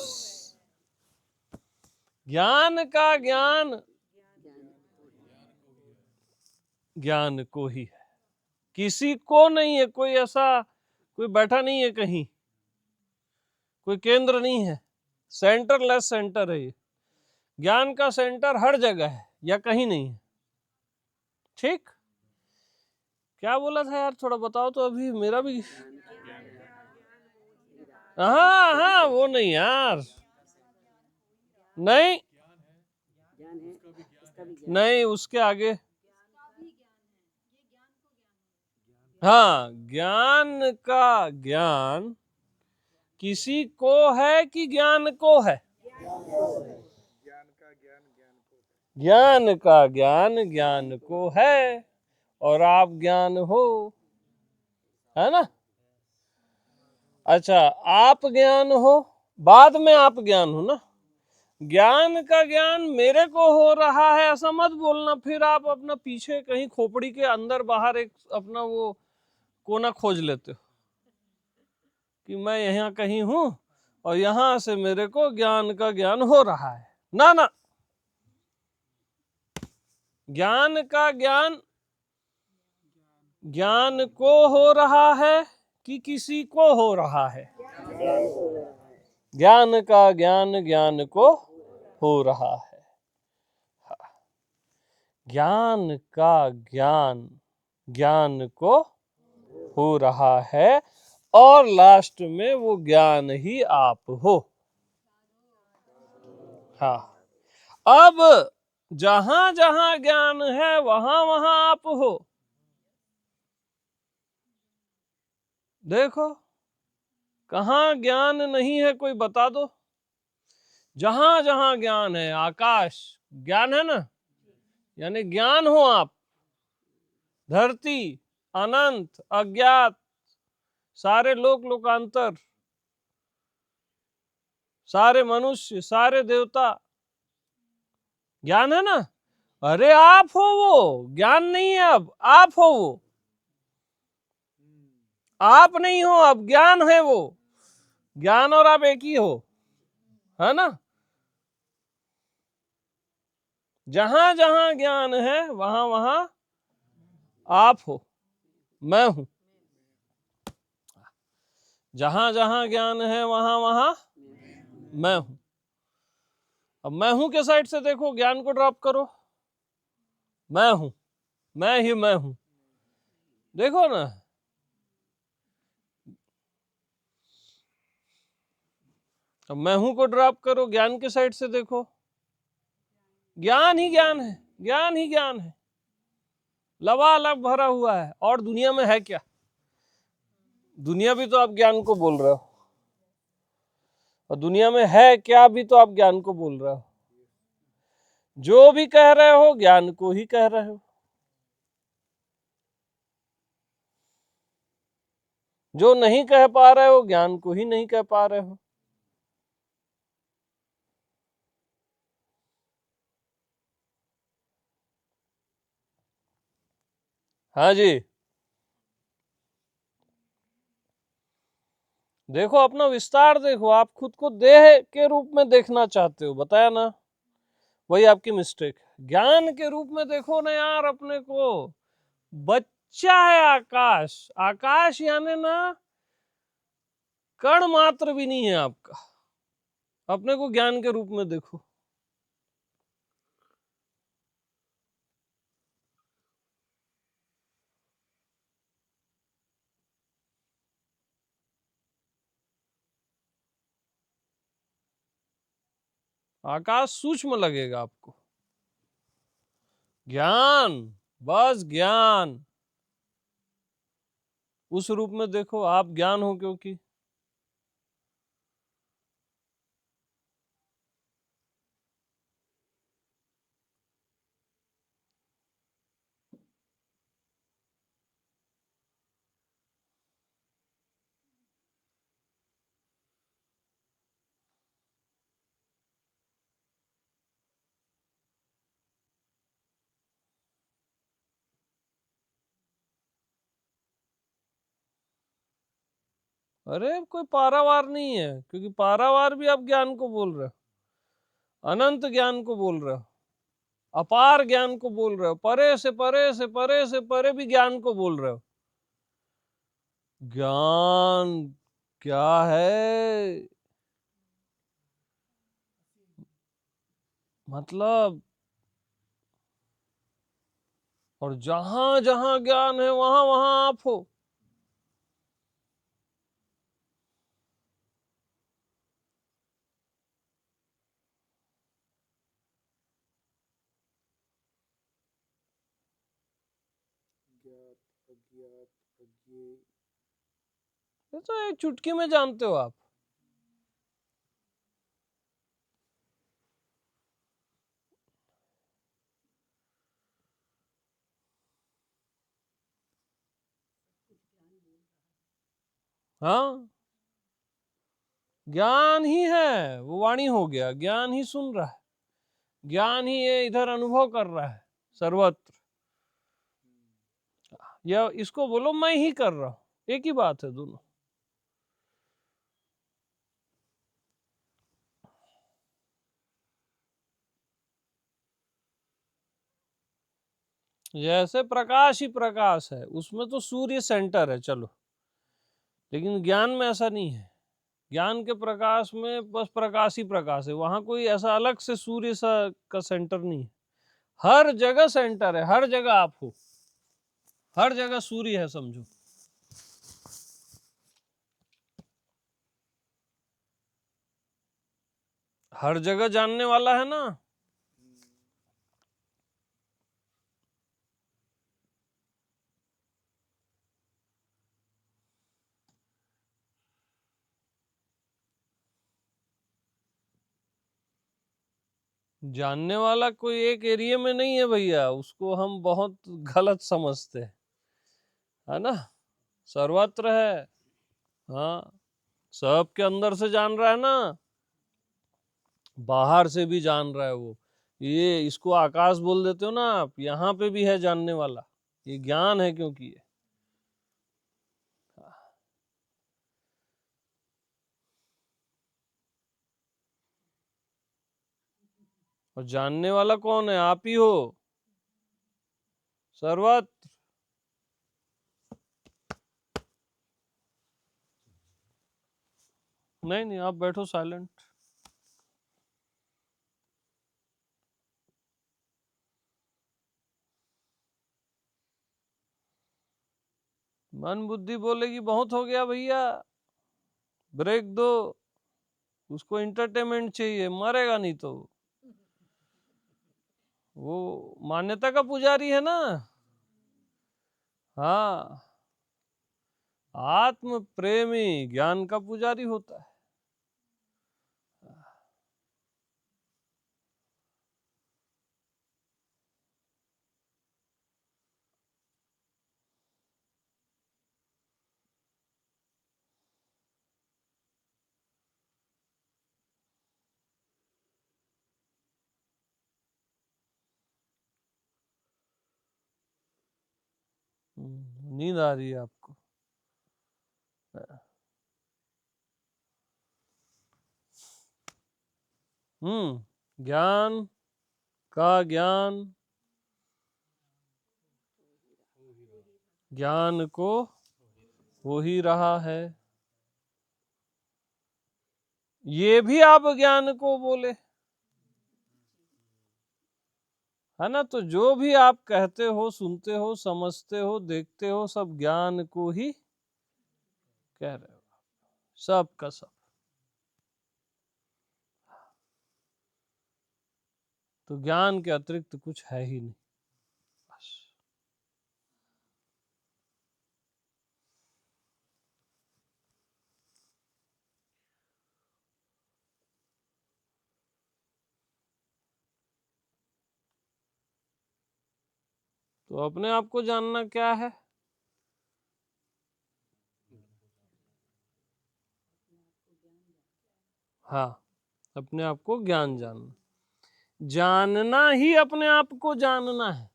ज्ञान का ज्ञान ज्ञान को ही है, किसी को नहीं है। कोई ऐसा कोई बैठा नहीं है कहीं, कोई केंद्र नहीं है, सेंटरलेस सेंटर है ये। ज्ञान का सेंटर हर जगह है या कहीं नहीं है। ठीक, क्या बोला था यार, थोड़ा बताओ तो, अभी मेरा भी। हाँ हाँ, वो नहीं यार, नहीं नहीं, उसके आगे। हाँ, ज्ञान का ज्ञान किसी को है कि ज्ञान को है? ज्ञान का ज्ञान ज्ञान को है, और आप ज्ञान हो, है ना? अच्छा, आप ज्ञान हो, बाद में आप ज्ञान हो ना। ज्ञान का ज्ञान मेरे को हो रहा है ऐसा मत बोलना, फिर आप अपना पीछे कहीं खोपड़ी के अंदर बाहर एक अपना वो कोना खोज लेते हो कि मैं यहाँ कहीं हूं और यहां से मेरे को ज्ञान का ज्ञान हो रहा है। ना ना, ज्ञान का ज्ञान ज्ञान को हो रहा है कि किसी को हो रहा है? ज्ञान का ज्ञान ज्ञान को हो रहा है। ज्ञान का ज्ञान ज्ञान को हो रहा है, और लास्ट में वो ज्ञान ही आप हो। हाँ, अब जहां जहां ज्ञान है वहां वहां आप हो। देखो, कहाँ ज्ञान नहीं है कोई बता दो। जहां जहां ज्ञान है, आकाश ज्ञान है ना, यानी ज्ञान हो आप। धरती, अनंत, अज्ञात, सारे लोक लोकांतर, सारे मनुष्य, सारे देवता, ज्ञान है ना। अरे आप हो वो, ज्ञान नहीं है, अब आप हो वो, आप नहीं हो, अब ज्ञान है वो। ज्ञान और आप एक ही हो, है ना। जहां जहां ज्ञान है वहां वहां आप हो, मैं हूं। जहां जहां ज्ञान है वहां वहां मैं हूं। अब मैं हूं के साइड से देखो, ज्ञान को ड्रॉप करो, मैं हूं, मैं ही मैं हूं, देखो ना। अब मैं हूं को ड्रॉप करो, ज्ञान के साइड से देखो, ज्ञान ही ज्ञान है, ज्ञान ही ज्ञान है, लबालब भरा हुआ है। और दुनिया में है क्या? दुनिया भी तो आप ज्ञान को बोल रहे हो, और दुनिया में है क्या भी तो आप ज्ञान को बोल रहे हो। जो भी कह रहे हो ज्ञान को ही कह रहे हो, जो नहीं कह पा रहे हो ज्ञान को ही नहीं कह पा रहे हो। हाँ जी, देखो अपना विस्तार देखो। आप खुद को देह के रूप में देखना चाहते हो, बताया ना, वही आपकी मिस्टेक है। ज्ञान के रूप में देखो ना यार अपने को। बच्चा है आकाश, आकाश यानी ना कण मात्र भी नहीं है आपका। अपने को ज्ञान के रूप में देखो। आकाश सूक्ष्म लगेगा आपको। ज्ञान, बस ज्ञान, उस रूप में देखो। आप ज्ञान हो क्योंकि अरे कोई पारावार नहीं है, क्योंकि पारावार भी आप ज्ञान को बोल रहे हो, अनंत ज्ञान को बोल रहे हो, अपार ज्ञान को बोल रहे हो, परे से परे से परे से परे भी ज्ञान को बोल रहे हो। ज्ञान क्या है? मतलब, और जहां जहां ज्ञान है वहां वहां आप हो। ये तो एक चुटकी में जानते हो आप। हाँ, ज्ञान ही है, वो वाणी हो गया, ज्ञान ही सुन रहा है, ज्ञान ही ये इधर अनुभव कर रहा है सर्वत्र। या इसको बोलो मैं ही कर रहा हूं, एक ही बात है दोनों। जैसे प्रकाश ही प्रकाश है, उसमें तो सूर्य सेंटर है, चलो, लेकिन ज्ञान में ऐसा नहीं है। ज्ञान के प्रकाश में बस प्रकाश ही प्रकाश है, वहां कोई ऐसा अलग से सूर्य सा का सेंटर नहीं है। हर जगह सेंटर है, हर जगह आप हो, हर जगह सूर्य है समझो। हर जगह जानने वाला है ना। जानने वाला कोई एक एरिया में नहीं है भैया, उसको हम बहुत गलत समझते हैं, है ना। सर्वत्र है। हाँ, सबके अंदर से जान रहा है ना, बाहर से भी जान रहा है वो। ये इसको आकाश बोल देते हो ना आप, यहाँ पे भी है जानने वाला, ये ज्ञान है क्योंकि ये। और जानने वाला कौन है? आप ही हो, सर्वत्र। नहीं नहीं, आप बैठो साइलेंट। मन बुद्धि बोलेगी बहुत हो गया भैया, ब्रेक दो, उसको एंटरटेनमेंट चाहिए, मरेगा नहीं तो। वो मान्यता का पुजारी है ना। हाँ, आत्म प्रेमी ज्ञान का पुजारी होता है। नींद आ रही है आपको? ज्ञान का ज्ञान, ज्ञान को हो ही रहा है। ये भी आप ज्ञान को बोले, है ना। तो जो भी आप कहते हो, सुनते हो, समझते हो, देखते हो, सब ज्ञान को ही कह रहे हो, सब का सब। तो ज्ञान के अतिरिक्त कुछ है ही नहीं, बस। तो अपने आप को जानना क्या है? हाँ, अपने आप को ज्ञान जानना, जानना ही अपने आप को जानना है।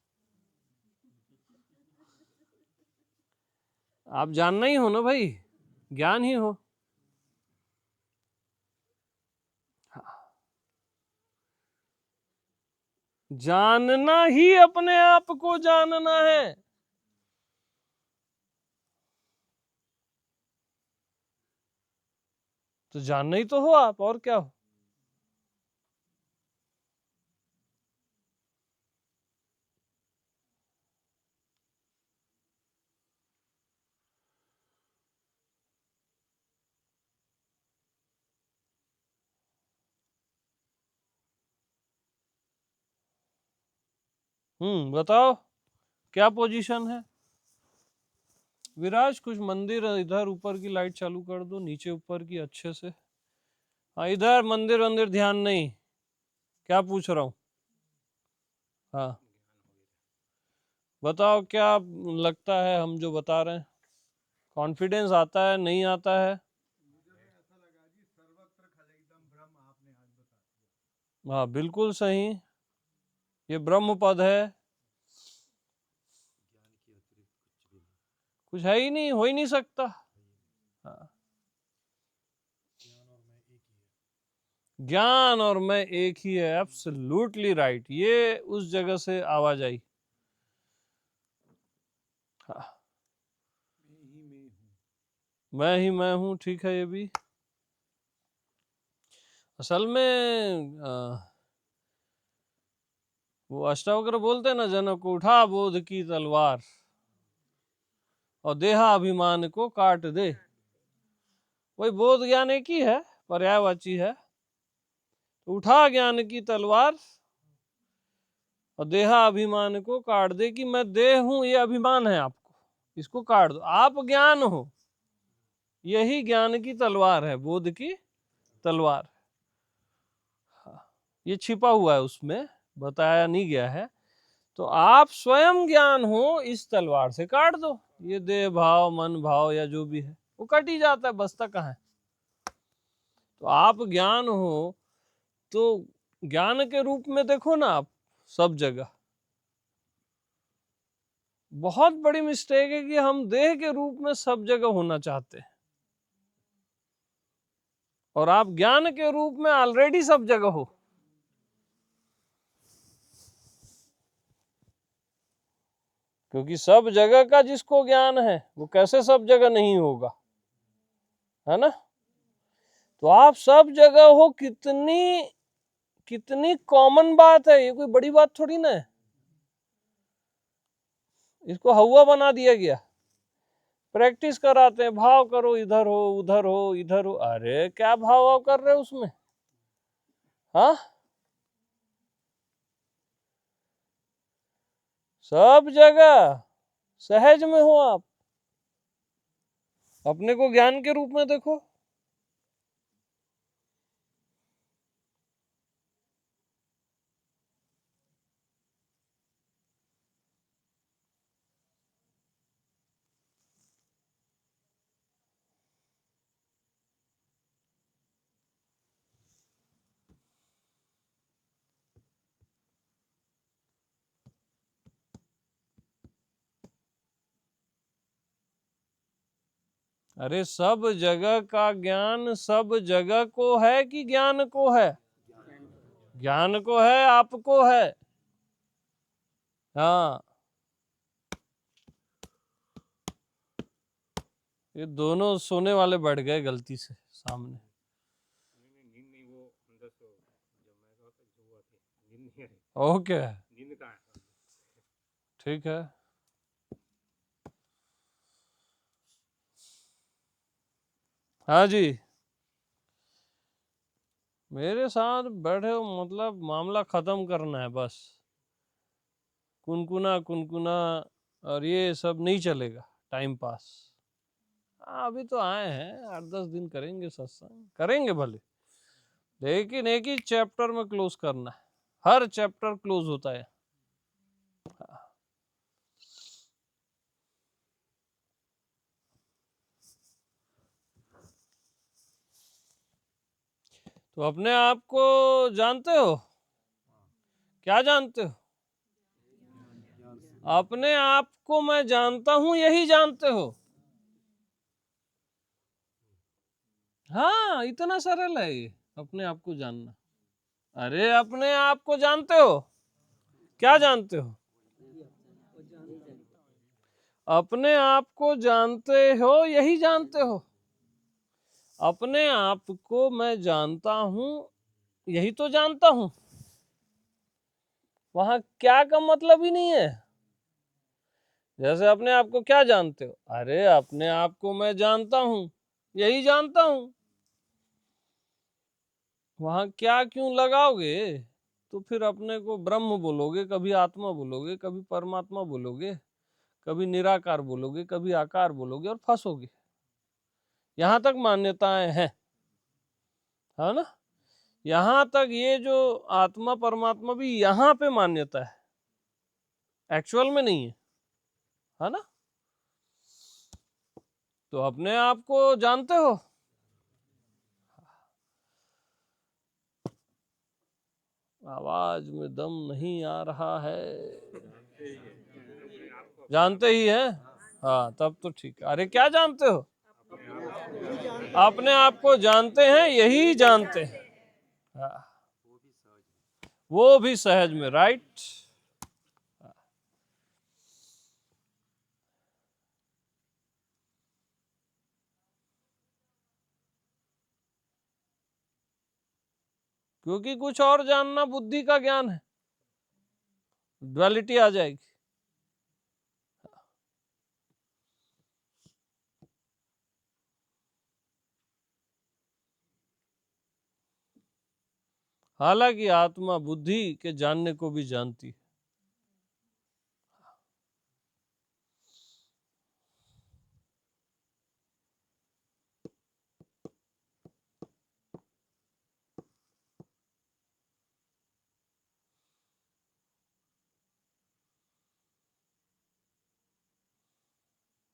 आप जानना ही हो ना भाई, ज्ञान ही हो। जानना ही अपने आप को जानना है। तो जानना ही तो हो आप, और क्या हो। बताओ क्या पोजीशन है? विराज, कुछ मंदिर इधर ऊपर की लाइट चालू कर दो, नीचे ऊपर की अच्छे से। हाँ, इधर मंदिर वंदिर ध्यान नहीं, क्या पूछ रहा हूँ। हाँ, बताओ क्या लगता है हम जो बता रहे हैं, कॉन्फिडेंस आता है नहीं आता है? हाँ बिल्कुल सही, ये ब्रह्म पद है, कुछ है ही नहीं, हो ही नहीं सकता। हाँ, ज्ञान और मैं एक ही है, एब्सोल्युटली राइट। ये उस जगह से आवाज आई। हाँ, मैं ही मैं हूँ, ठीक है। ये भी असल में वो अष्टावक्र बोलते हैं ना, जनक को उठा बोध की तलवार और देहाभिमान को काट दे। वही बोध ज्ञान एक ही है, पर्यायवाची है। तो उठा ज्ञान की तलवार और देहाभिमान को काट दे, कि मैं देह हूं, ये अभिमान है आपको, इसको काट दो, आप ज्ञान हो। यही ज्ञान की तलवार है, बोध की तलवार। ये छिपा हुआ है, उसमें बताया नहीं गया है। तो आप स्वयं ज्ञान हो, इस तलवार से काट दो। ये देह भाव, मन भाव या जो भी है वो कट ही जाता है, बचता कहाँ है। तो आप ज्ञान हो, तो ज्ञान के रूप में देखो ना आप सब जगह। बहुत बड़ी मिस्टेक है कि हम देह के रूप में सब जगह होना चाहते हैं, और आप ज्ञान के रूप में ऑलरेडी सब जगह हो। क्योंकि सब जगह का जिसको ज्ञान है, वो कैसे सब जगह नहीं होगा, है ना। तो आप सब जगह हो, कितनी कितनी कॉमन बात है, ये कोई बड़ी बात थोड़ी ना है। इसको हवा बना दिया गया। प्रैक्टिस कराते हैं, भाव करो, इधर हो उधर हो इधर हो। अरे क्या भाव वाव कर रहे हो उसमें? हाँ, सब जगह सहज में हो आप। अपने को ज्ञान के रूप में देखो। अरे सब जगह का ज्ञान सब जगह को है कि ज्ञान को है? ज्ञान को है, आपको है। हाँ, ये दोनों सोने वाले बैठ गए गलती से सामने। नींद नहीं, वो अंदर से जब मैं कहा था जो हुआ थी, नींद नहीं आई। ओके, नींद कहाँ है? ठीक है। हाँ जी, मेरे साथ बैठे हो मतलब मामला खत्म करना है बस। कुनकुना कुनकुना और ये सब नहीं चलेगा, टाइम पास। हाँ, अभी तो आए हैं, 8-10 दिन करेंगे सत्संग, करेंगे भले, लेकिन एक ही चैप्टर में क्लोज करना है। हर चैप्टर क्लोज होता है। तो अपने आप को जानते हो? क्या जानते हो? अपने आप को मैं जानता हूं, यही जानते हो। हाँ, इतना सरल है ये, अपने आप को जानना। अरे अपने आप को जानते हो? क्या जानते हो? अपने आप को जानते हो, यही जानते हो। अपने आप को मैं जानता हूं, यही तो जानता हूं। वहां क्या का मतलब ही नहीं है। जैसे अपने आप को क्या जानते हो? अरे अपने आप को मैं जानता हूं, यही जानता हूं। वहां क्या क्यों लगाओगे? तो फिर अपने को ब्रह्म बोलोगे, कभी आत्मा बोलोगे, कभी परमात्मा बोलोगे, कभी निराकार बोलोगे, कभी आकार बोलोगे और फंसोगे। यहां तक मान्यताएं हैं, है ना? यहां तक ये जो आत्मा परमात्मा भी यहां पे मान्यता है, एक्चुअल में नहीं है ना? तो अपने आप को जानते हो? आवाज में दम नहीं आ रहा है। जानते ही है? हाँ, तब तो ठीक है। अरे क्या जानते हो? अपने आप को जानते हैं, यही जानते हैं। हाँ, वो भी सहज में, राइट। क्योंकि कुछ और जानना बुद्धि का ज्ञान है, ड्युअलिटी आ जाएगी। हालांकि आत्मा बुद्धि के जानने को भी जानती है।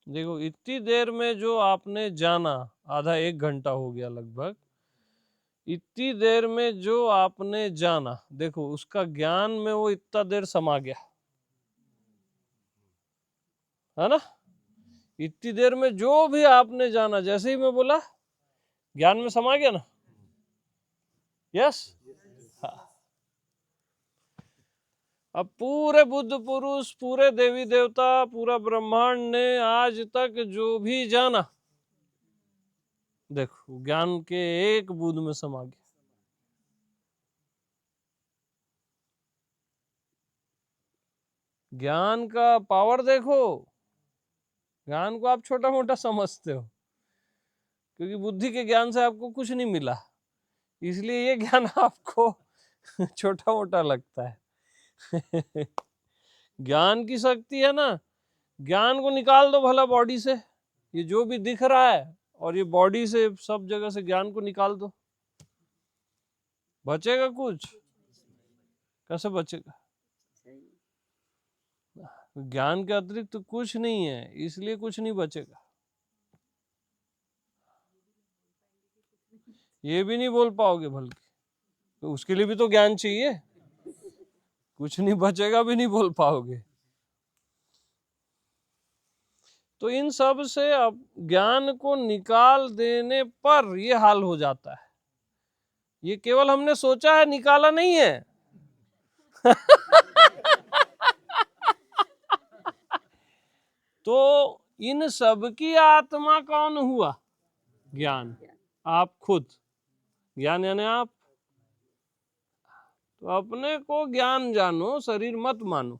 देखो, इतनी देर में जो आपने जाना, आधा 1 घंटा हो गया लगभग, इतनी देर में जो आपने जाना, देखो उसका ज्ञान में वो इतना देर समा गया, है ना? इतनी देर में जो भी आपने जाना, जैसे ही मैं बोला, ज्ञान में समा गया ना। यस। हाँ। अब पूरे बुद्ध पुरुष, पूरे देवी देवता, पूरा ब्रह्मांड ने आज तक जो भी जाना, देखो ज्ञान के एक बूंद में समा गया। ज्ञान का पावर देखो। ज्ञान को आप छोटा मोटा समझते हो क्योंकि बुद्धि के ज्ञान से आपको कुछ नहीं मिला, इसलिए ये ज्ञान आपको छोटा मोटा लगता है। ज्ञान की शक्ति है ना, ज्ञान को निकाल दो भला बॉडी से, ये जो भी दिख रहा है और ये बॉडी से सब जगह से ज्ञान को निकाल दो, बचेगा कुछ? कैसे बचेगा? ज्ञान के अतिरिक्त तो कुछ नहीं है, इसलिए कुछ नहीं बचेगा। ये भी नहीं बोल पाओगे बल्कि, तो उसके लिए भी तो ज्ञान चाहिए। कुछ नहीं बचेगा भी नहीं बोल पाओगे। तो इन सब से अब ज्ञान को निकाल देने पर ये हाल हो जाता है। ये केवल हमने सोचा है, निकाला नहीं है। तो इन सब की आत्मा कौन हुआ? ज्ञान। आप खुद। ज्ञान यानी आप। तो अपने को ज्ञान जानो, शरीर मत मानो।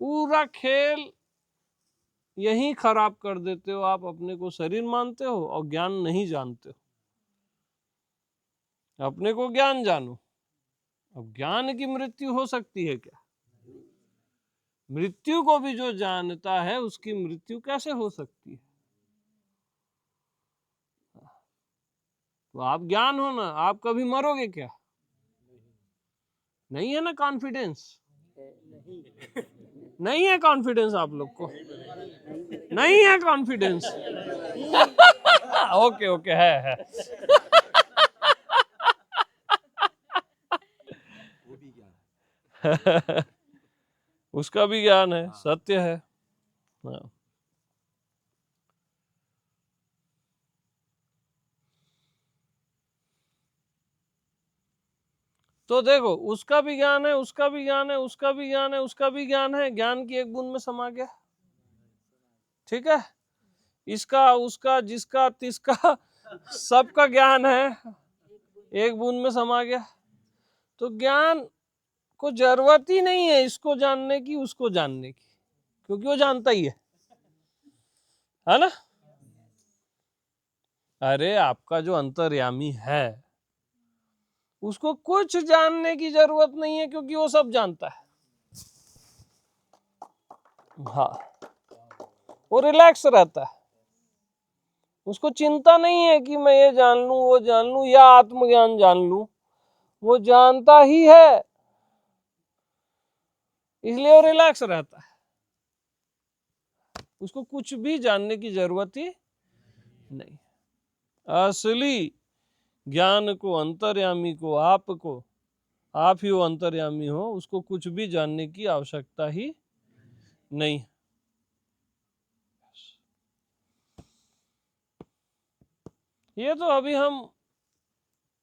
पूरा खेल यही खराब कर देते हो आप, अपने को शरीर मानते हो और ज्ञान नहीं जानते हो। अपने को ज्ञान जानो। अब ज्ञान की मृत्यु हो सकती है क्या? मृत्यु को भी जो जानता है उसकी मृत्यु कैसे हो सकती है? तो आप ज्ञान हो ना, आप कभी मरोगे क्या? नहीं है ना कॉन्फिडेंस? नहीं है कॉन्फिडेंस आप लोग को? नहीं है कॉन्फिडेंस? ओके ओके, है। उसका भी ज्ञान है, सत्य है। हाँ। तो देखो, उसका भी ज्ञान है, उसका भी ज्ञान है, उसका भी ज्ञान है, उसका भी ज्ञान है, ज्ञान की एक बूंद में समा गया। ठीक है, इसका उसका जिसका तिसका सबका ज्ञान है, एक बूंद में समा गया। तो ज्ञान को जरूरत ही नहीं है इसको जानने की, उसको जानने की, क्योंकि वो जानता ही है ना। अरे आपका जो अंतर्यामी है उसको कुछ जानने की जरूरत नहीं है, क्योंकि वो सब जानता है। हाँ, वो रिलैक्स रहता है, उसको चिंता नहीं है कि मैं ये जान लूं, वो जान लूं, या आत्मज्ञान जान लूं। वो जानता ही है, इसलिए वो रिलैक्स रहता है। उसको कुछ भी जानने की जरूरत ही नहीं। असली ज्ञान को, अंतर्यामी को, आपको, आप ही वो अंतर्यामी हो, उसको कुछ भी जानने की आवश्यकता ही नहीं। ये तो अभी हम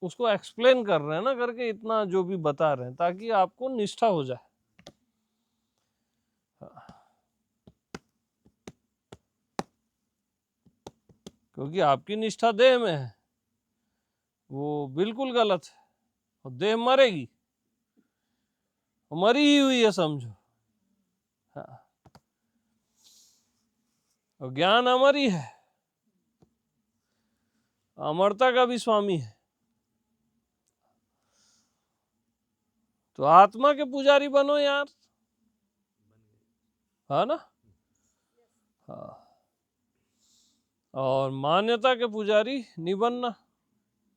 उसको एक्सप्लेन कर रहे हैं ना, करके इतना जो भी बता रहे हैं, ताकि आपको निष्ठा हो जाए। क्योंकि आपकी निष्ठा देह में है, वो बिल्कुल गलत है, और देह मरेगी, मरी ही हुई है समझो। हाँ, और ज्ञान अमर ही है, अमरता का भी स्वामी है। तो आत्मा के पुजारी बनो यार, है ना। हाँ, और मान्यता के पुजारी नहीं बनना।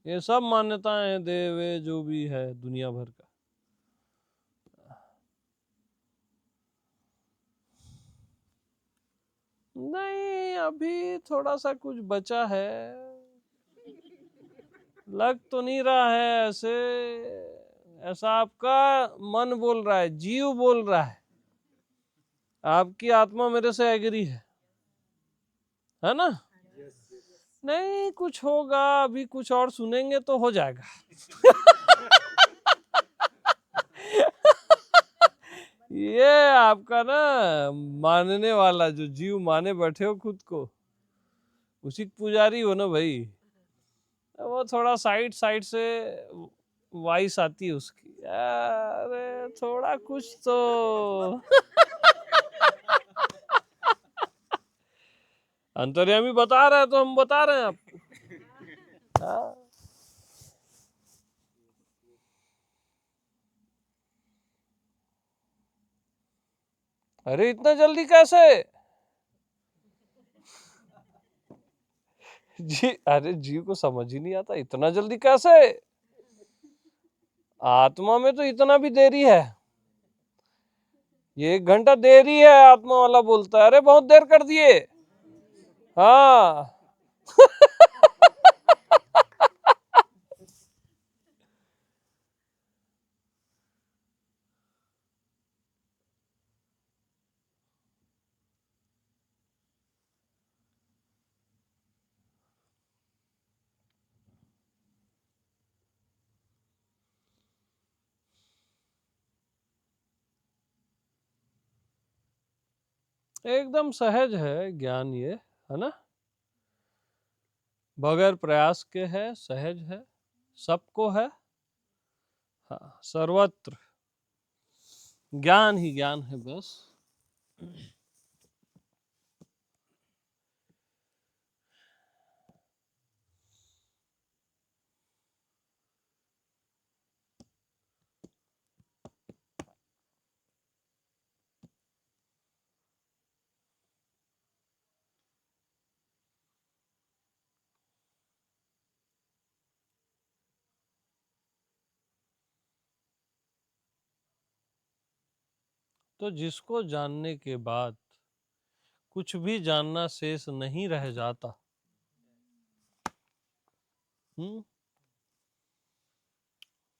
ये सब मान्यताएं देवे जो भी है दुनिया भर का, नहीं अभी थोड़ा सा कुछ बचा है, लग तो नहीं रहा है ऐसे, ऐसा आपका मन बोल रहा है, जीव बोल रहा है, आपकी आत्मा मेरे से एग्री है ना। नहीं कुछ होगा, अभी कुछ और सुनेंगे तो हो जाएगा। ये आपका ना मानने वाला जो जीव माने बैठे हो खुद को, उसी के पुजारी हो ना भाई। वो थोड़ा साइड साइड से वॉइस आती है उसकी, अरे थोड़ा कुछ तो अंतर्यामी बता रहा है तो हम बता रहे हैं आपको। हाँ। अरे इतना जल्दी कैसे जी, अरे जीव को समझ ही नहीं आता इतना जल्दी कैसे, आत्मा में तो इतना भी देरी है, ये 1 घंटा देरी है, आत्मा वाला बोलता है अरे बहुत देर कर दिए। हाँ एकदम सहज है ज्ञान, ये है ना, बगैर प्रयास के है, सहज है, सबको है। हाँ, सर्वत्र ज्ञान ही ज्ञान है बस। तो जिसको जानने के बाद कुछ भी जानना शेष नहीं रह जाता,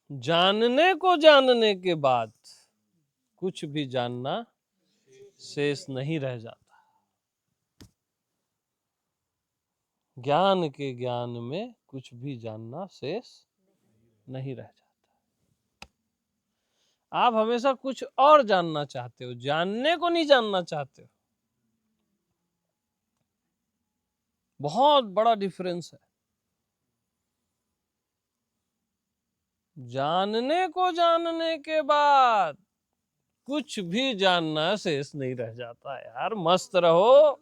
जानने को जानने के बाद कुछ भी जानना शेष नहीं रह जाता, ज्ञान के ज्ञान में कुछ भी जानना शेष नहीं रह जाता। आप हमेशा कुछ और जानना चाहते हो, जानने को नहीं जानना चाहते हो, बहुत बड़ा डिफरेंस है। जानने को जानने के बाद कुछ भी जानना शेष नहीं रह जाता। यार मस्त रहो।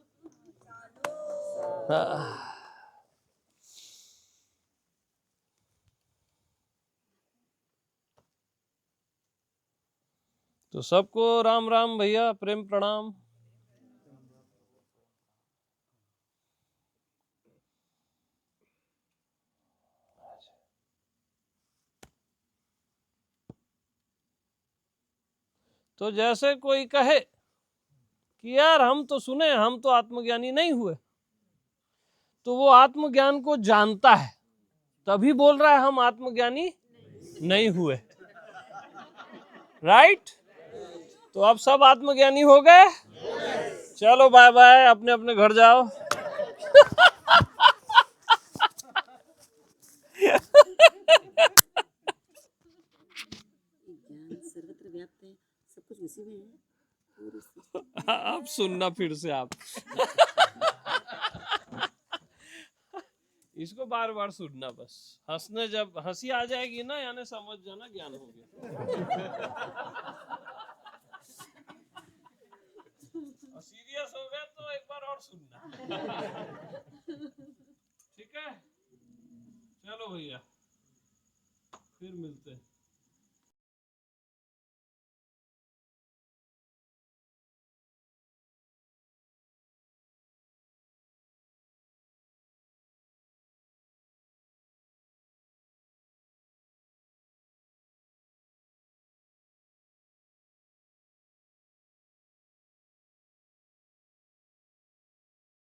तो सबको राम राम भैया, प्रेम प्रणाम। तो जैसे कोई कहे कि यार हम तो सुने, हम तो आत्मज्ञानी नहीं हुए, तो वो आत्मज्ञान को जानता है तभी बोल रहा है हम आत्मज्ञानी नहीं हुए, राइट? तो अब सब आत्मज्ञानी हो गए। चलो बाय बाय, अपने अपने घर जाओ। ज्ञान सर्वत्र व्याप्त है, सब कुछ उसी में है, पूरी सृष्टि। आप सुनना फिर से आप इसको बार बार सुनना बस, हंसने जब हंसी आ जाएगी ना, यानी समझ जाना ज्ञान हो गया। सीरियस हो गए तो एक बार और सुनना। ठीक है, चलो भैया फिर मिलते हैं।